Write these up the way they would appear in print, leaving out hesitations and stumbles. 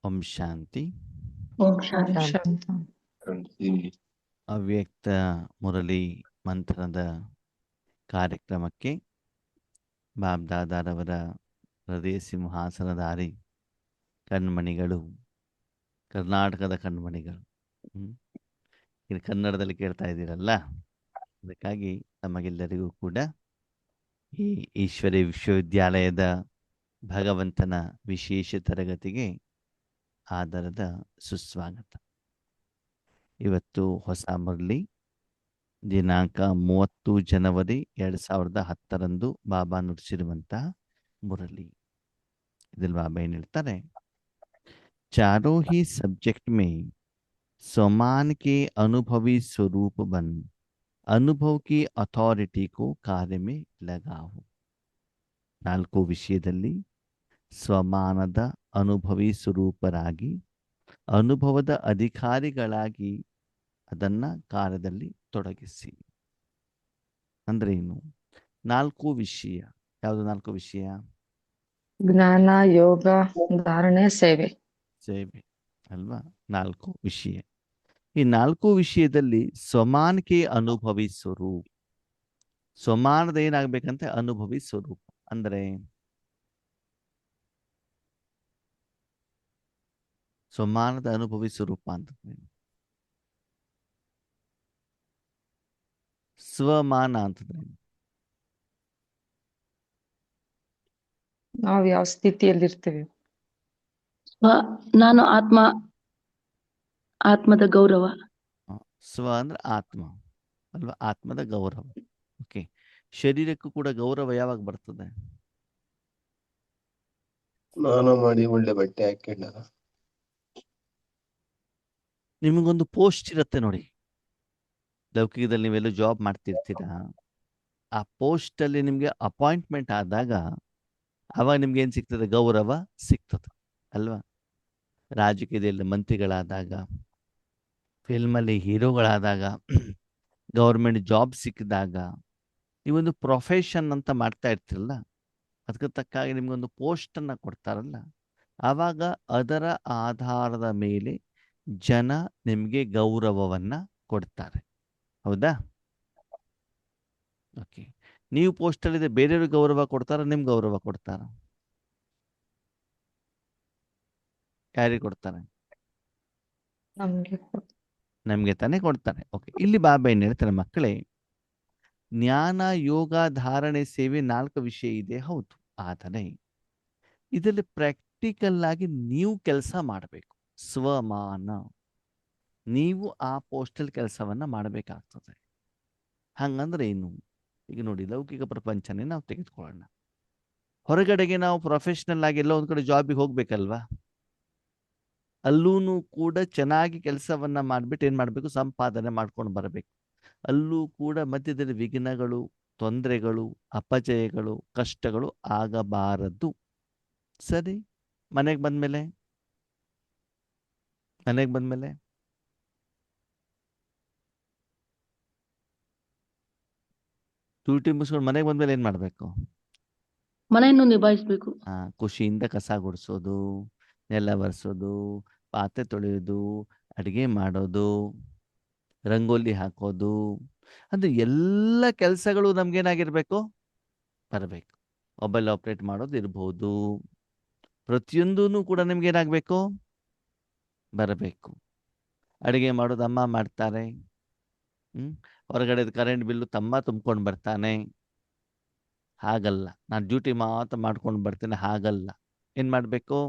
ಓಂ ಶಾಂತಿ. ಓಂ ಓಂ ಶಾಂತಿ. ಶಾಂತಿ. ಅವ್ಯಕ್ತ ಮುರಳಿ ಮಂಥನದ ಕಾರ್ಯಕ್ರಮಕ್ಕೆ ಬಾಬ್ದಾದಾರವರ ಹೃದಯ ಸಿಂಹಾಸನಧಾರಿ ಕಣ್ಮಣಿಗಳು, ಕರ್ನಾಟಕದ ಕಣ್ಮಣಿಗಳು, ಇದು ಕನ್ನಡದಲ್ಲಿ ಕೇಳ್ತಾ ಇದ್ದೀರಲ್ಲ, ಅದಕ್ಕಾಗಿ ತಮಗೆಲ್ಲರಿಗೂ ಕೂಡ ಈ ಈಶ್ವರಿ ವಿಶ್ವವಿದ್ಯಾಲಯದ ಭಗವಂತನ ವಿಶೇಷ ತರಗತಿಗೆ ಆಧಾರದ ಸುಸ್ವಾಗತ. ಇವತ್ತು ಹೊಸ ಮುರಳಿ ದಿನಾಂಕ 30 ಜನವರಿ 2010 ಬಾಬಾ ನುಡಿಸಿರುವಂತಹ ಮುರಳಿ. ಇದ್ರಲ್ಲಿ ಬಾಬಾ ಏನು ಹೇಳ್ತಾರೆ, चारों ही सब्जेक्ट में समान के अनुभवी स्वरूप बन अनुभव की ಅಥಾರಿಟಿ को ಕಾರ್ಯ में लगाओ. 4 ವಿಷಯದಲ್ಲಿ ಸ್ವಮಾನದ ಅನುಭವಿ ಸ್ವರೂಪರಾಗಿ ಅನುಭವದ ಅಧಿಕಾರಿಗಳಾಗಿ ಅದನ್ನ ಕಾರ್ಯದಲ್ಲಿ ತೊಡಗಿಸಿ. ಅಂದ್ರೆ ಏನು? 4 ವಿಷಯ. ಯಾವುದು 4 ವಿಷಯ? ಜ್ಞಾನ, ಯೋಗ, ಧಾರಣೆ, ಸೇವೆ. ಸೇವೆ ಅಲ್ವಾ? 4 ವಿಷಯ. ಈ 4 ವಿಷಯದಲ್ಲಿ ಸ್ವಮಾನಕ್ಕೆ ಅನುಭವಿ ಸ್ವರೂಪ. ಸ್ವಮಾನದ ಏನಾಗ್ಬೇಕಂತೆ? ಅನುಭವಿ ಸ್ವರೂಪ. ಅಂದ್ರೆ ಸ್ವಮಾನದ ಅನುಭವಿ ಸ್ವರೂಪ ಅಂತ ಸ್ವಮಾನ ಅಂತಂದ್ರೆ ನಾವ್ ಯಾವ ಸ್ಥಿತಿಯಲ್ಲಿ ಇರ್ತೀವಿ? ನಾನು ಆತ್ಮದ ಗೌರವ. ಸ್ವ ಅಂದ್ರೆ ಆತ್ಮ ಅಲ್ವಾ? ಆತ್ಮದ ಗೌರವ. ಓಕೆ. ಶರೀರಕ್ಕೂ ಕೂಡ ಗೌರವ ಯಾವಾಗ ಬರ್ತದೆ? ಸ್ನಾನ ಮಾಡಿ ಒಳ್ಳೆ ಬಟ್ಟೆ ಹಾಕೊಂಡ ನಿಮಗೊಂದು ಪೋಸ್ಟ್ ಇರುತ್ತೆ ನೋಡಿ, ಲೌಕಿಕದಲ್ಲಿ ನೀವೆಲ್ಲ ಜಾಬ್ ಮಾಡ್ತಿರ್ತೀರಾ, ಆ ಪೋಸ್ಟ್ ಅಲ್ಲಿ ನಿಮ್ಗೆ ಅಪಾಯಿಂಟ್ಮೆಂಟ್ ಆದಾಗ ಅವಾಗ ನಿಮ್ಗೆ ಏನ್ ಸಿಗ್ತದೆ? ಗೌರವ ಸಿಗ್ತದೆ ಅಲ್ವಾ? ರಾಜಕೀಯದಲ್ಲಿ ಮಂತ್ರಿಗಳಾದಾಗ, ಫಿಲ್ಮಲ್ಲಿ ಹೀರೋಗಳಾದಾಗ, ಗೌರ್ಮೆಂಟ್ ಜಾಬ್ ಸಿಕ್ಕಿದಾಗ, ನೀವೊಂದು ಪ್ರೊಫೆಷನ್ ಅಂತ ಮಾಡ್ತಾ ಇರ್ತಿರಲ್ಲ, ಅದಕ್ಕೆ ತಕ್ಕಾಗಿ ನಿಮ್ಗೊಂದು ಪೋಸ್ಟ್ ಅನ್ನ ಕೊಡ್ತಾರಲ್ಲ, ಆವಾಗ ಅದರ ಆಧಾರದ ಮೇಲೆ ಜನ ನಿಮ್ಗೆ ಗೌರವವನ್ನ ಕೊಡ್ತಾರೆ. ಹೌದಾ? ಓಕೆ. ನೀವು ಪೋಸ್ಟಲ್ಲಿದೆ, ಬೇರೆಯವ್ರಿಗೆ ಗೌರವ ಕೊಡ್ತಾರ, ನಿಮ್ಗೆ ಗೌರವ ಕೊಡ್ತಾರ? ಯಾರಿಗೆ ಕೊಡ್ತಾರೆ? ನಮ್ಗೆ ತಾನೇ ಕೊಡ್ತಾರೆ. ಓಕೆ. ಇಲ್ಲಿ ಬಾಬಾ ಏನ್ ಹೇಳ್ತಾರೆ ಮಕ್ಕಳೇ, ಜ್ಞಾನ, ಯೋಗ, ಧಾರಣೆ, ಸೇವೆ 4 ವಿಷಯ ಇದೆ, ಹೌದು. ಆದರೆ ಇದರಲ್ಲಿ ಪ್ರಾಕ್ಟಿಕಲ್ ಆಗಿ ನೀವು ಕೆಲಸ ಮಾಡಬೇಕು. ಸ್ವಮಾನ. ನೀವು ಆ ಪೋಸ್ಟಲ್ ಕೆಲಸವನ್ನ ಮಾಡಬೇಕಾಗ್ತದೆ. ಹಂಗಂದ್ರೆ ಏನು? ಈಗ ನೋಡಿ, ಲೌಕಿಕ ಪ್ರಪಂಚನೇ ನಾವು ತೆಗೆದುಕೊಳ್ಳೋಣ. ಹೊರಗಡೆಗೆ ನಾವು ಪ್ರೊಫೆಷನಲ್ ಆಗಿ ಎಲ್ಲೋ ಒಂದ್ ಕಡೆ ಜಾಬಿಗೆ ಹೋಗ್ಬೇಕಲ್ವಾ? ಅಲ್ಲೂ ಕೂಡ ಚೆನ್ನಾಗಿ ಕೆಲಸವನ್ನ ಮಾಡ್ಬಿಟ್ಟು ಏನ್ ಮಾಡ್ಬೇಕು? ಸಂಪಾದನೆ ಮಾಡ್ಕೊಂಡು ಬರಬೇಕು. ಅಲ್ಲೂ ಕೂಡ ಮಧ್ಯದಲ್ಲಿ ವಿಘ್ನಗಳು, ತೊಂದರೆಗಳು, ಅಪಜಯಗಳು, ಕಷ್ಟಗಳು ಆಗಬಾರದು. ಸರಿ. ಮನೆಗೆ ಬಂದ್ಮೇಲೆ ಡ್ಯೂಟಿ ಮುಗಿಸ್ಕೊಂಡು ಮನೆಗೆ ಬಂದ್ಮೇಲೆ ಏನ್ ಮಾಡ್ಬೇಕು? ಮನೆಯನ್ನು ನಿಭಾಯಿಸಬೇಕು. ಖುಷಿಯಿಂದ ಕಸ ಗುಡಿಸೋದು, ನೆಲ ಒರೆಸೋದು, ಪಾತ್ರೆ ತೊಳೆಯೋದು, ಅಡಿಗೆ ಮಾಡೋದು, ರಂಗೋಲಿ ಹಾಕೋದು, ಅಂದ್ರೆ ಎಲ್ಲ ಕೆಲಸಗಳು ನಮ್ಗೇನಾಗಿರ್ಬೇಕು? ಬರಬೇಕು. ಮೊಬೈಲ್ ಆಪರೇಟ್ ಮಾಡೋದು ಇರ್ಬೋದು, ಪ್ರತಿಯೊಂದೂ ಕೂಡ ನಿಮ್ಗೇನಾಗಬೇಕು? ಬರಬೇಕು. ಅಡಿಗೆ ಮಾಡೋದು ಅಮ್ಮ ಮಾಡ್ತಾರೆ. ಹೊರಗಡೆ ಕರೆಂಟ್ ಬಿಲ್ಲು ತಮ್ಮ ತುಂಬ್ಕೊಂಡು ಬರ್ತಾನೆ. ಹಾಗಲ್ಲ, ನಾನು ಡ್ಯೂಟಿ ಮಾತ್ರ ಮಾಡ್ಕೊಂಡು ಬರ್ತೀನಿ, ಹಾಗಲ್ಲ. ಏನ್ ಮಾಡಬೇಕು?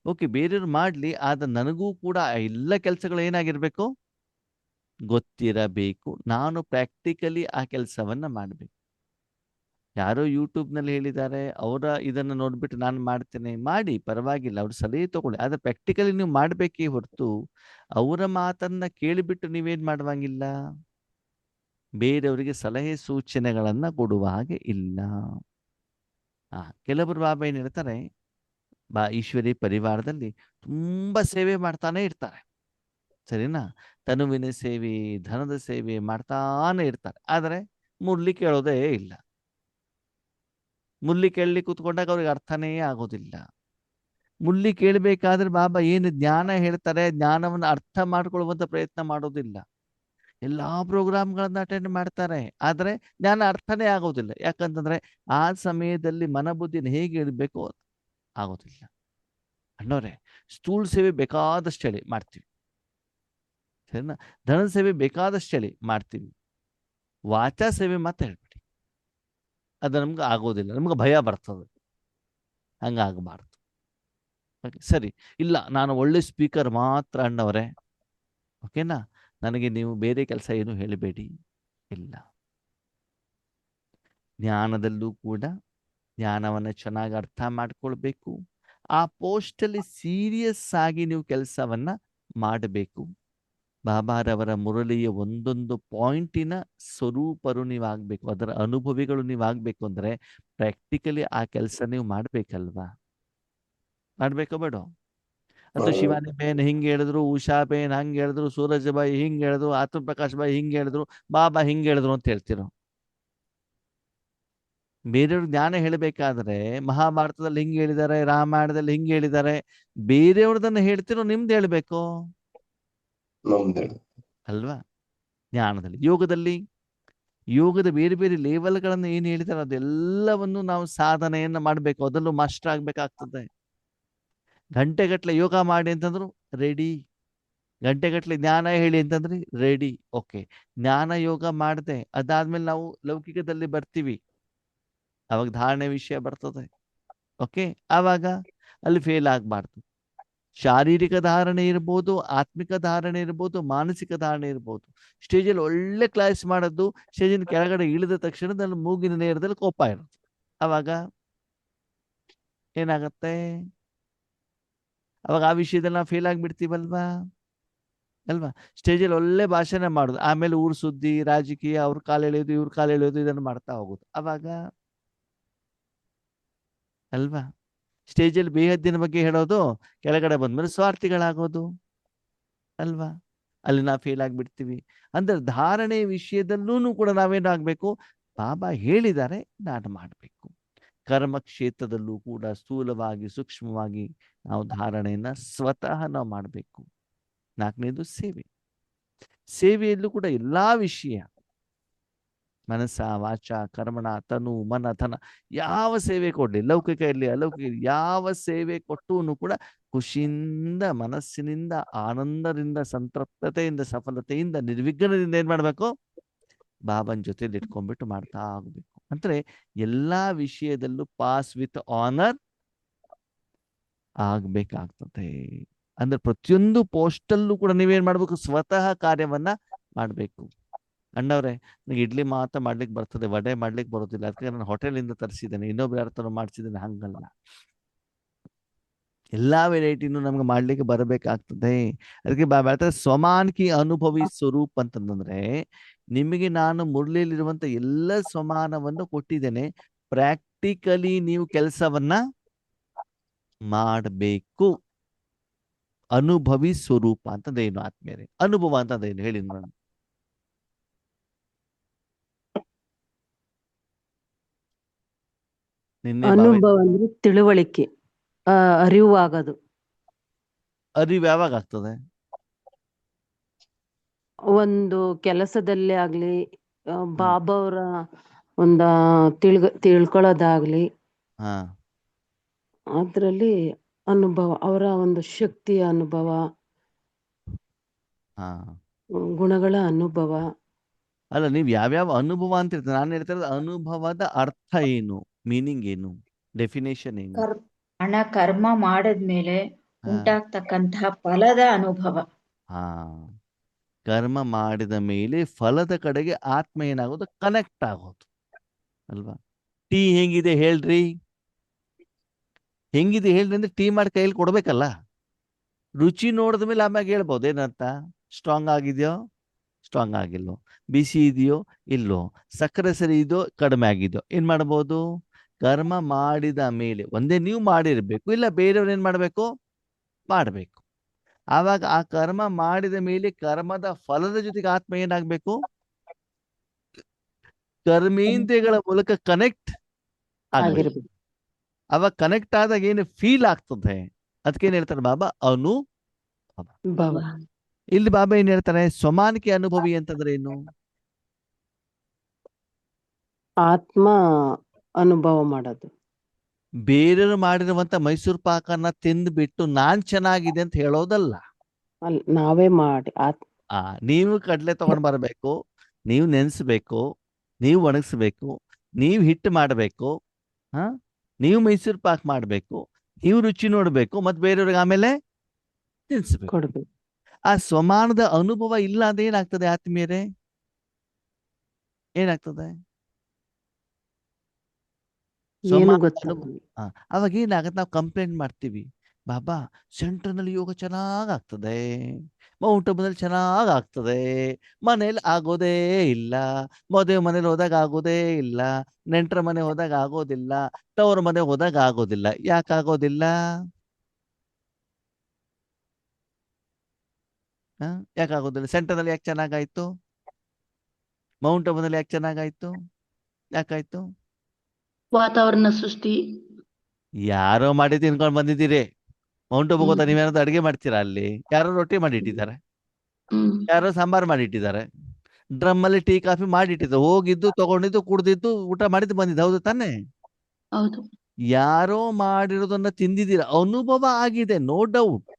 ಓಕೆ, ಬೇರೆಯವ್ರು ಮಾಡ್ಲಿ, ಆದ್ರೆ ನನಗೂ ಕೂಡ ಎಲ್ಲ ಕೆಲಸಗಳು ಏನಾಗಿರ್ಬೇಕು? ಗೊತ್ತಿರಬೇಕು. ನಾನು ಪ್ರಾಕ್ಟಿಕಲಿ ಆ ಕೆಲಸವನ್ನ ಮಾಡಬೇಕು. ಯಾರೋ ಯೂಟ್ಯೂಬ್ನಲ್ಲಿ ಹೇಳಿದ್ದಾರೆ, ಅವರ ಇದನ್ನು ನೋಡ್ಬಿಟ್ಟು ನಾನು ಮಾಡ್ತೇನೆ, ಮಾಡಿ, ಪರವಾಗಿಲ್ಲ, ಅವ್ರ ಸಲಹೆ ತಗೊಳ್ಳಿ. ಆದ್ರೆ ಪ್ರಾಕ್ಟಿಕಲಿ ನೀವು ಮಾಡಬೇಕೇ ಹೊರತು ಅವರ ಮಾತನ್ನ ಕೇಳಿಬಿಟ್ಟು ನೀವೇನ್ ಮಾಡುವಂಗಿಲ್ಲ, ಬೇರೆಯವರಿಗೆ ಸಲಹೆ ಸೂಚನೆಗಳನ್ನ ಕೊಡುವ ಹಾಗೆ ಇಲ್ಲ. ಕೆಲವರು ಬಾಬಾ ಏನ್ ಹೇಳ್ತಾರೆ, ಈಶ್ವರಿ ಪರಿವಾರದಲ್ಲಿ ತುಂಬಾ ಸೇವೆ ಮಾಡ್ತಾನೆ ಇರ್ತಾರೆ. ಸರಿನಾ? ತನುವಿನ ಸೇವೆ, ಧನದ ಸೇವೆ ಮಾಡ್ತಾನೆ ಇರ್ತಾರೆ. ಆದರೆ ಮುರಳಿ ಕೇಳೋದೇ ಇಲ್ಲ. ಮುರಳಿ ಕೇಳಲಿ ಕೂತ್ಕೊಂಡಾಗ ಅವ್ರಿಗೆ ಅರ್ಥನೇ ಆಗೋದಿಲ್ಲ. ಮುರಳಿ ಕೇಳಬೇಕಾದ್ರೆ ಬಾಬಾ ಏನು ಜ್ಞಾನ ಹೇಳ್ತಾರೆ, ಜ್ಞಾನವನ್ನು ಅರ್ಥ ಮಾಡ್ಕೊಳ್ಳುವಂತ ಪ್ರಯತ್ನ ಮಾಡೋದಿಲ್ಲ. ಎಲ್ಲಾ ಪ್ರೋಗ್ರಾಮ್ಗಳನ್ನ ಅಟೆಂಡ್ ಮಾಡ್ತಾರೆ, ಆದ್ರೆ ಜ್ಞಾನ ಅರ್ಥನೇ ಆಗೋದಿಲ್ಲ. ಯಾಕಂತಂದ್ರೆ ಆ ಸಮಯದಲ್ಲಿ ಮನಬುದ್ಧಿನ ಹೇಗೆ ಇಡಬೇಕು ಆಗೋದಿಲ್ಲ. ಅಣ್ಣವ್ರೆ, ಸ್ಥೂಲ ಸೇವೆ ಬೇಕಾದಷ್ಟು ಹೇಳಿ ಮಾಡ್ತೀವಿ, ಸರಿನಾ? ಧನ ಸೇವೆ ಬೇಕಾದಷ್ಟು ಹೇಳಿ ಮಾಡ್ತೀವಿ, ವಾಚಾ ಸೇವೆ ಮಾತ್ರ ಹೇಳ್ಬಿಡಿ. ಅದು ನಮ್ಗೆ ಆಗೋದಿಲ್ಲ, ನಮ್ಗೆ ಭಯ ಬರ್ತದೆ. ಹಂಗಾಗಬಾರ್ದು. ಸರಿ, ಇಲ್ಲ ನಾನು ಒಳ್ಳೆ ಸ್ಪೀಕರ್ ಮಾತ್ರ ಅಣ್ಣವರೇ, ಓಕೆನಾ, ನನಗೆ ನೀವು ಬೇರೆ ಕೆಲಸ ಏನು ಹೇಳಬೇಡಿ. ಇಲ್ಲ, ಜ್ಞಾನದಲ್ಲೂ ಕೂಡ ಜ್ಞಾನವನ್ನು ಚೆನ್ನಾಗಿ ಅರ್ಥ ಮಾಡ್ಕೊಳ್ಬೇಕು. ಆ ಪೋಸ್ಟಲ್ಲಿ ಸೀರಿಯಸ್ ಆಗಿ ನೀವು ಕೆಲಸವನ್ನ ಮಾಡಬೇಕು. ಬಾಬಾರವರ ಮುರಳಿಯ ಒಂದೊಂದು ಪಾಯಿಂಟಿನ ಸ್ವರೂಪರು ನೀವಾಗಬೇಕು, ಅದರ ಅನುಭವಿಗಳು ನೀವಾಗಬೇಕು. ಅಂದರೆ ಪ್ರಾಕ್ಟಿಕಲಿ ಆ ಕೆಲಸ ನೀವು ಮಾಡಬೇಕಲ್ವಾ? ಮಾಡ್ಬೇಕೋ ಬೇಡ? ಅಥವಾ ಶಿವಾನಿ ಬೇನ್ ಹಿಂಗೆ ಹೇಳಿದ್ರು, ಉಷಾ ಬೇನ್ ಹಂಗೆ ಹೇಳಿದ್ರು, ಸೂರಜ್ ಬಾಯಿ ಹಿಂಗೆ ಹೇಳಿದ್ರು, ಆತುರ್ ಪ್ರಕಾಶ್ ಬಾಯಿ ಹಿಂಗೆ ಹೇಳಿದ್ರು, ಬಾಬಾ ಹಿಂಗೆ ಹೇಳಿದ್ರು ಅಂತ ಹೇಳ್ತಿರೋ? ಬೇರೆಯವ್ರಿಗೆ ಜ್ಞಾನ ಹೇಳಬೇಕಾದ್ರೆ ಮಹಾಭಾರತದಲ್ಲಿ ಹಿಂಗೆ ಹೇಳಿದ್ದಾರೆ, ರಾಮಾಯಣದಲ್ಲಿ ಹಿಂಗೆ ಹೇಳಿದ್ದಾರೆ, ಬೇರೆಯವ್ರದನ್ನ ಹೇಳ್ತಿರೋ ನಿಮ್ದು ಹೇಳ್ಬೇಕು ಅಲ್ವಾ? ಜ್ಞಾನದಲ್ಲಿ, ಯೋಗದ ಬೇರೆ ಬೇರೆ ಲೆವೆಲ್ಗಳನ್ನು ಏನು ಹೇಳಿದ್ದಾರೆ ಅದೆಲ್ಲವನ್ನು ನಾವು ಸಾಧನೆಯನ್ನ ಮಾಡಬೇಕು, ಅದರಲ್ಲೂ ಮಾಸ್ಟರ್ ಆಗ್ಬೇಕಾಗ್ತದೆ. ಗಂಟೆಗಟ್ಟಲೆ ಯೋಗ ಮಾಡಿ ಅಂತಂದ್ರು ರೆಡಿ, ಗಂಟೆಗಟ್ಟಲೆ ಜ್ಞಾನ ಹೇಳಿ ಅಂತಂದ್ರೆ ರೆಡಿ. ಓಕೆ, ಜ್ಞಾನ ಯೋಗ ಮಾಡದೆ ಅದಾದ್ಮೇಲೆ ನಾವು ಲೌಕಿಕದಲ್ಲಿ ಬರ್ತೀವಿ, ಅವಾಗ ಧಾರಣೆ ವಿಷಯ ಬರ್ತದೆ. ಓಕೆ, ಆವಾಗ ಅಲ್ಲಿ ಫೇಲ್ ಆಗಬಾರ್ದು. ಶಾರೀರಿಕ ಧಾರಣೆ ಇರ್ಬೋದು, ಆತ್ಮಿಕ ಧಾರಣೆ ಇರ್ಬೋದು, ಮಾನಸಿಕ ಧಾರಣೆ ಇರ್ಬೋದು. ಸ್ಟೇಜಲ್ಲಿ ಒಳ್ಳೆ ಕ್ಲಾಸ್ ಮಾಡೋದು, ಸ್ಟೇಜಿನ ಕೆಳಗಡೆ ಇಳಿದ ತಕ್ಷಣ ನನ್ನ ಮೂಗಿನ ನೇರದಲ್ಲಿ ಕೋಪ ಇರುತ್ತೆ. ಅವಾಗ ಏನಾಗತ್ತೆ? ಅವಾಗ ಆ ವಿಷಯದಲ್ಲಿ ನಾವು ಫೇಲ್ ಆಗಿಬಿಡ್ತೀವಲ್ವಾ ಅಲ್ವಾ? ಸ್ಟೇಜಲ್ಲಿ ಒಳ್ಳೆ ಭಾಷಣ ಮಾಡೋದು, ಆಮೇಲೆ ಊರು ಸುದ್ದಿ, ರಾಜಕೀಯ, ಅವ್ರ ಕಾಲು ಎಳೆಯೋದು, ಇವ್ರ ಕಾಲು ಎಳೆಯೋದು, ಇದನ್ನು ಮಾಡ್ತಾ ಹೋಗೋದು. ಅವಾಗ ಅಲ್ವಾ? ಸ್ಟೇಜಲ್ಲಿ ಬೇಹದ್ದಿನ ಬಗ್ಗೆ ಹೇಳೋದು, ಕೆಳಗಡೆ ಬಂದ್ಮೇಲೆ ಸ್ವಾರ್ಥಿಗಳಾಗೋದು ಅಲ್ವಾ? ಅಲ್ಲಿ ನಾವು ಫೇಲ್ ಆಗಿಬಿಡ್ತೀವಿ. ಅಂದ್ರೆ ಧಾರಣೆ ವಿಷಯದಲ್ಲೂ ಕೂಡ ನಾವೇನಾಗಬೇಕು? ಬಾಬಾ ಹೇಳಿದ್ದಾರೆ, ನಾನು ಮಾಡಬೇಕು. ಕರ್ಮ ಕ್ಷೇತ್ರದಲ್ಲೂ ಕೂಡ ಸ್ಥೂಲವಾಗಿ ಸೂಕ್ಷ್ಮವಾಗಿ ನಾವು ಧಾರಣೆಯನ್ನ ಸ್ವತಃ ನಾವು ಮಾಡಬೇಕು. 4ನೇದು ಸೇವೆಯಲ್ಲೂ ಕೂಡ ಎಲ್ಲಾ ವಿಷಯ, ಮನಸ್ಸ, ವಾಚ, ಕರ್ಮಣ, ತನು, ಮನ, ಧನ, ಯಾವ ಸೇವೆ ಕೊಡ್ಲಿ, ಲೌಕಿಕ ಇರಲಿ ಅಲೌಕಿಕ, ಯಾವ ಸೇವೆ ಕೊಟ್ಟೂ ಕೂಡ ಖುಷಿಯಿಂದ, ಮನಸ್ಸಿನಿಂದ, ಆನಂದದಿಂದ, ಸಂತೃಪ್ತತೆಯಿಂದ, ಸಫಲತೆಯಿಂದ, ನಿರ್ವಿಘ್ನದಿಂದ ಏನ್ ಮಾಡ್ಬೇಕು? ಬಾಬನ್ ಜೊತೆಲಿ ಇಟ್ಕೊಂಡ್ಬಿಟ್ಟು ಮಾಡ್ತಾ ಆಗ್ಬೇಕು. ಅಂದ್ರೆ ಎಲ್ಲಾ ವಿಷಯದಲ್ಲೂ ಪಾಸ್ ವಿತ್ ಆನರ್ ಆಗ್ಬೇಕಾಗ್ತದೆ. ಅಂದ್ರೆ ಪ್ರತಿಯೊಂದು ಪೋಸ್ಟಲ್ಲೂ ಕೂಡ ನೀವೇನ್ ಮಾಡ್ಬೇಕು? ಸ್ವತಃ ಕಾರ್ಯವನ್ನ ಮಾಡ್ಬೇಕು. ಅಣ್ಣವ್ರೆ, ನನಗೆ ಇಡ್ಲಿ ಮಾತ್ರ ಮಾಡ್ಲಿಕ್ಕೆ ಬರ್ತದೆ, ವಡೆ ಮಾಡ್ಲಿಕ್ಕೆ ಬರೋದಿಲ್ಲ, ಅದಕ್ಕೆ ನಾನು ಹೋಟೆಲಿಂದ ತರಿಸಿದ್ದೇನೆ, ಇನ್ನೊಬ್ರು ಯಾರ ಮಾಡಿಸಿದ್ದೇನೆ, ಹಂಗಲ್ಲ. ಎಲ್ಲಾ ವೆರೈಟಿನೂ ನಮ್ಗೆ ಮಾಡ್ಲಿಕ್ಕೆ ಬರಬೇಕಾಗ್ತದೆ. ಅದಕ್ಕೆ ಹೇಳ್ತಾರೆ ಸ್ವಮಾನ್ ಕಿ ಅನುಭವಿ ಸ್ವರೂಪ್ ಅಂತಂದ್ರೆ, ನಿಮಗೆ ನಾನು ಮುರಳಿಯಲ್ಲಿರುವಂತ ಎಲ್ಲ ಸ್ವಮಾನವನ್ನು ಕೊಟ್ಟಿದ್ದೇನೆ, ಪ್ರಾಕ್ಟಿಕಲಿ ನೀವು ಕೆಲಸವನ್ನ ಮಾಡಬೇಕು. ಅನುಭವಿ ಸ್ವರೂಪ ಅಂತಂದೇನು ಆತ್ಮೇಲೆ? ಅನುಭವ ಅಂತಂದೇನು ಹೇಳಿ ನಾನು? ನಿನ್ನೆ ಅನುಭವ ಅಂದ್ರೆ ತಿಳುವಳಿಕೆ, ಅರಿವು ಆಗೋದು. ಅರಿವು ಯಾವಾಗ ಆಗ್ತದೆ? ಒಂದು ಕೆಲಸದಲ್ಲೇ ಆಗ್ಲಿ, ಬಾಬಾ ಅವರ ಒಂದ ತಿಳ್ಕೊಳ್ಳೋದಾಗ್ಲಿ, ಅದ್ರಲ್ಲಿ ಅನುಭವ, ಅವರ ಒಂದು ಶಕ್ತಿಯ ಅನುಭವ, ಗುಣಗಳ ಅನುಭವ. ಅಲ್ಲ, ನೀವು ಯಾವ್ಯಾವ ಅನುಭವ ಅಂತ ಇರ್ತದೆ, ನಾನು ಹೇಳ್ತಿರೋದು ಅನುಭವದ ಅರ್ಥ ಏನು, ಮೀನಿಂಗ್ ಏನು, ಡೆಫಿನೇಷನ್ ಏನು? ಹಣ ಕರ್ಮ ಮಾಡಿದ್ಮೇಲೆ ಉಂಟಾಗ್ತಕ್ಕಂತಹ ಫಲದ ಅನುಭವ. ಕರ್ಮ ಮಾಡಿದ ಮೇಲೆ ಫಲದ ಕಡೆಗೆ ಆತ್ಮ ಏನಾಗೋದು? ಕನೆಕ್ಟ್ ಆಗೋದು ಅಲ್ವಾ? ಟೀ ಹೆಂಗಿದೆ ಹೇಳ್ರಿ, ಹೆಂಗಿದೆ ಹೇಳ್ರಿ ಅಂದ್ರೆ ಟೀ ಮಾಡಿ ಕೈಯಲ್ಲಿ ಕೊಡ್ಬೇಕಲ್ಲ. ರುಚಿ ನೋಡಿದ ಮೇಲೆ ಆಮ್ಯಾಗ ಹೇಳ್ಬೋದು ಏನಂತ, ಸ್ಟ್ರಾಂಗ್ ಆಗಿದೆಯೋ ಸ್ಟ್ರಾಂಗ್ ಆಗಿಲ್ಲೋ, ಬಿಸಿ ಇದೆಯೋ ಇಲ್ಲೋ, ಸಕ್ಕರೆ ಸರಿ ಇದೆಯೋ ಕಡಿಮೆ ಆಗಿದೆಯೋ, ಏನ್ ಮಾಡ್ಬೋದು? ಕರ್ಮ ಮಾಡಿದ ಮೇಲೆ ಒಂದೇ ನೀವು ಮಾಡಿರ್ಬೇಕು, ಇಲ್ಲ ಬೇರೆಯವ್ರು ಏನ್ ಮಾಡ್ಬೇಕು? ಮಾಡಬೇಕು. ಆವಾಗ ಆ ಕರ್ಮ ಮಾಡಿದ ಮೇಲೆ ಕರ್ಮದ ಫಲದ ಜೊತೆಗೆ ಆತ್ಮ ಏನಾಗ್ಬೇಕು? ಕರ್ಮೇಂದ್ರಿಯಗಳ ಮೂಲಕ ಕನೆಕ್ಟ್ ಆಗಬೇಕು. ಅವಾಗ ಕನೆಕ್ಟ್ ಆದಾಗ ಏನು ಫೀಲ್ ಆಗ್ತದೆ? ಅದಕ್ಕೇನ್ ಹೇಳ್ತಾರೆ ಬಾಬಾ? ಭವ. ಇಲ್ಲಿ ಬಾಬಾ ಏನ್ ಹೇಳ್ತಾರೆ? ಸ್ವಮಾನಿಕೆ ಅನುಭವಿ ಅಂತಂದ್ರೆ ಏನು? ಆತ್ಮ ಅನುಭವ ಮಾಡೋದು. ಬೇರೆಯವರು ಮಾಡಿರುವಂತ ಮೈಸೂರು ಪಾಕನ್ನ ತಿಂದ್ಬಿಟ್ಟು ನಾನ್ ಚೆನ್ನಾಗಿದೆ ಅಂತ ಹೇಳೋದಲ್ಲ. ನಾವೇ ಮಾಡಿ ನೀವು ಕಡಲೆ ತಗೊಂಡ್ ಬರಬೇಕು, ನೀವು ನೆನೆಸ್ಬೇಕು, ನೀವು ಒಣಗಿಸ್ಬೇಕು, ನೀವು ಹಿಟ್ಟು ಮಾಡಬೇಕು, ನೀವು ಮೈಸೂರು ಪಾಕ್ ಮಾಡಬೇಕು, ನೀವು ರುಚಿ ನೋಡ್ಬೇಕು, ಮತ್ತೆ ಬೇರೆಯವ್ರಿಗೆ ಆಮೇಲೆ ತಿನ್ಸ್ಬೇಕು. ಕೊಡ್ಬೇಕು. ಆ ಸ್ವಮಾನದ ಅನುಭವ ಇಲ್ಲ ಅಂದ್ರೆ ಏನಾಗ್ತದೆ ಆತ್ಮೀಯರೇ? ಏನಾಗ್ತದೆ? ಏನು ಗೊತ್ತಿಲ್ಲ. ಅವಾಗ ಏನಾಗತ್ತೆ? ನಾವು ಕಂಪ್ಲೇಂಟ್ ಮಾಡ್ತೀವಿ, ಬಾಬಾ ಸೆಂಟರ್ನಲ್ಲಿ ಯೋಗ ಚೆನ್ನಾಗ್ ಆಗ್ತದೆ, ಮೌಂಟ್ ಅಬುನಲ್ಲಿ ಚೆನ್ನಾಗ್ ಆಗ್ತದೆ, ಮನೇಲಿ ಆಗೋದೇ ಇಲ್ಲ, ಮದುವೆ ಮನೇಲಿ ಹೋದಾಗ ಆಗೋದೇ ಇಲ್ಲ, ನೆಂಟರ ಮನೆ ಹೋದಾಗ ಆಗೋದಿಲ್ಲ, ತವ್ರ ಮನೆ ಹೋದಾಗ ಆಗೋದಿಲ್ಲ. ಯಾಕೆ ಆಗೋದಿಲ್ಲ? ಯಾಕೆ ಆಗೋದಿಲ್ಲ? ಸೆಂಟರ್ನಲ್ಲಿ ಯಾಕೆ ಚೆನ್ನಾಗಾಯ್ತು? ಮೌಂಟ್ ಅಬುನಲ್ಲಿ ಯಾಕೆ ಚೆನ್ನಾಗಾಯ್ತು? ಯಾಕಾಯ್ತು? ವಾತಾವರಣ ಸೃಷ್ಟಿ. ಯಾರೋ ಮಾಡಿ ತಿನ್ಕೊಂಡು ಬಂದಿದ್ದೀರಿ. ಮೌಂಟ್ ಅಬು ಗೊತ್ತಾ? ನೀವೇನಾದ್ರು ಅಡಿಗೆ ಮಾಡ್ತೀರಾ? ಅಲ್ಲಿ ಯಾರೋ ರೊಟ್ಟಿ ಮಾಡಿ ಇಟ್ಟಿದ್ದಾರೆ, ಯಾರೋ ಸಾಂಬಾರ್ ಮಾಡಿ ಇಟ್ಟಿದ್ದಾರೆ, ಡ್ರಮ್ ಅಲ್ಲಿ ಟೀ ಕಾಫಿ ಮಾಡಿ ಇಟ್ಟಿದ್ದಾರೆ, ಹೋಗಿದ್ದು ತಗೊಂಡಿದ್ದು ಕುಡ್ದಿದ್ದು ಊಟ ಮಾಡಿದ್ದು ಬಂದಿದ್ದು. ಹೌದು ತಾನೆ? ಹೌದು. ಯಾರೋ ಮಾಡಿರೋದನ್ನ ತಿಂದಿದ್ದೀರ, ಅನುಭವ ಆಗಿದೆ, ನೋ ಡೌಟ್,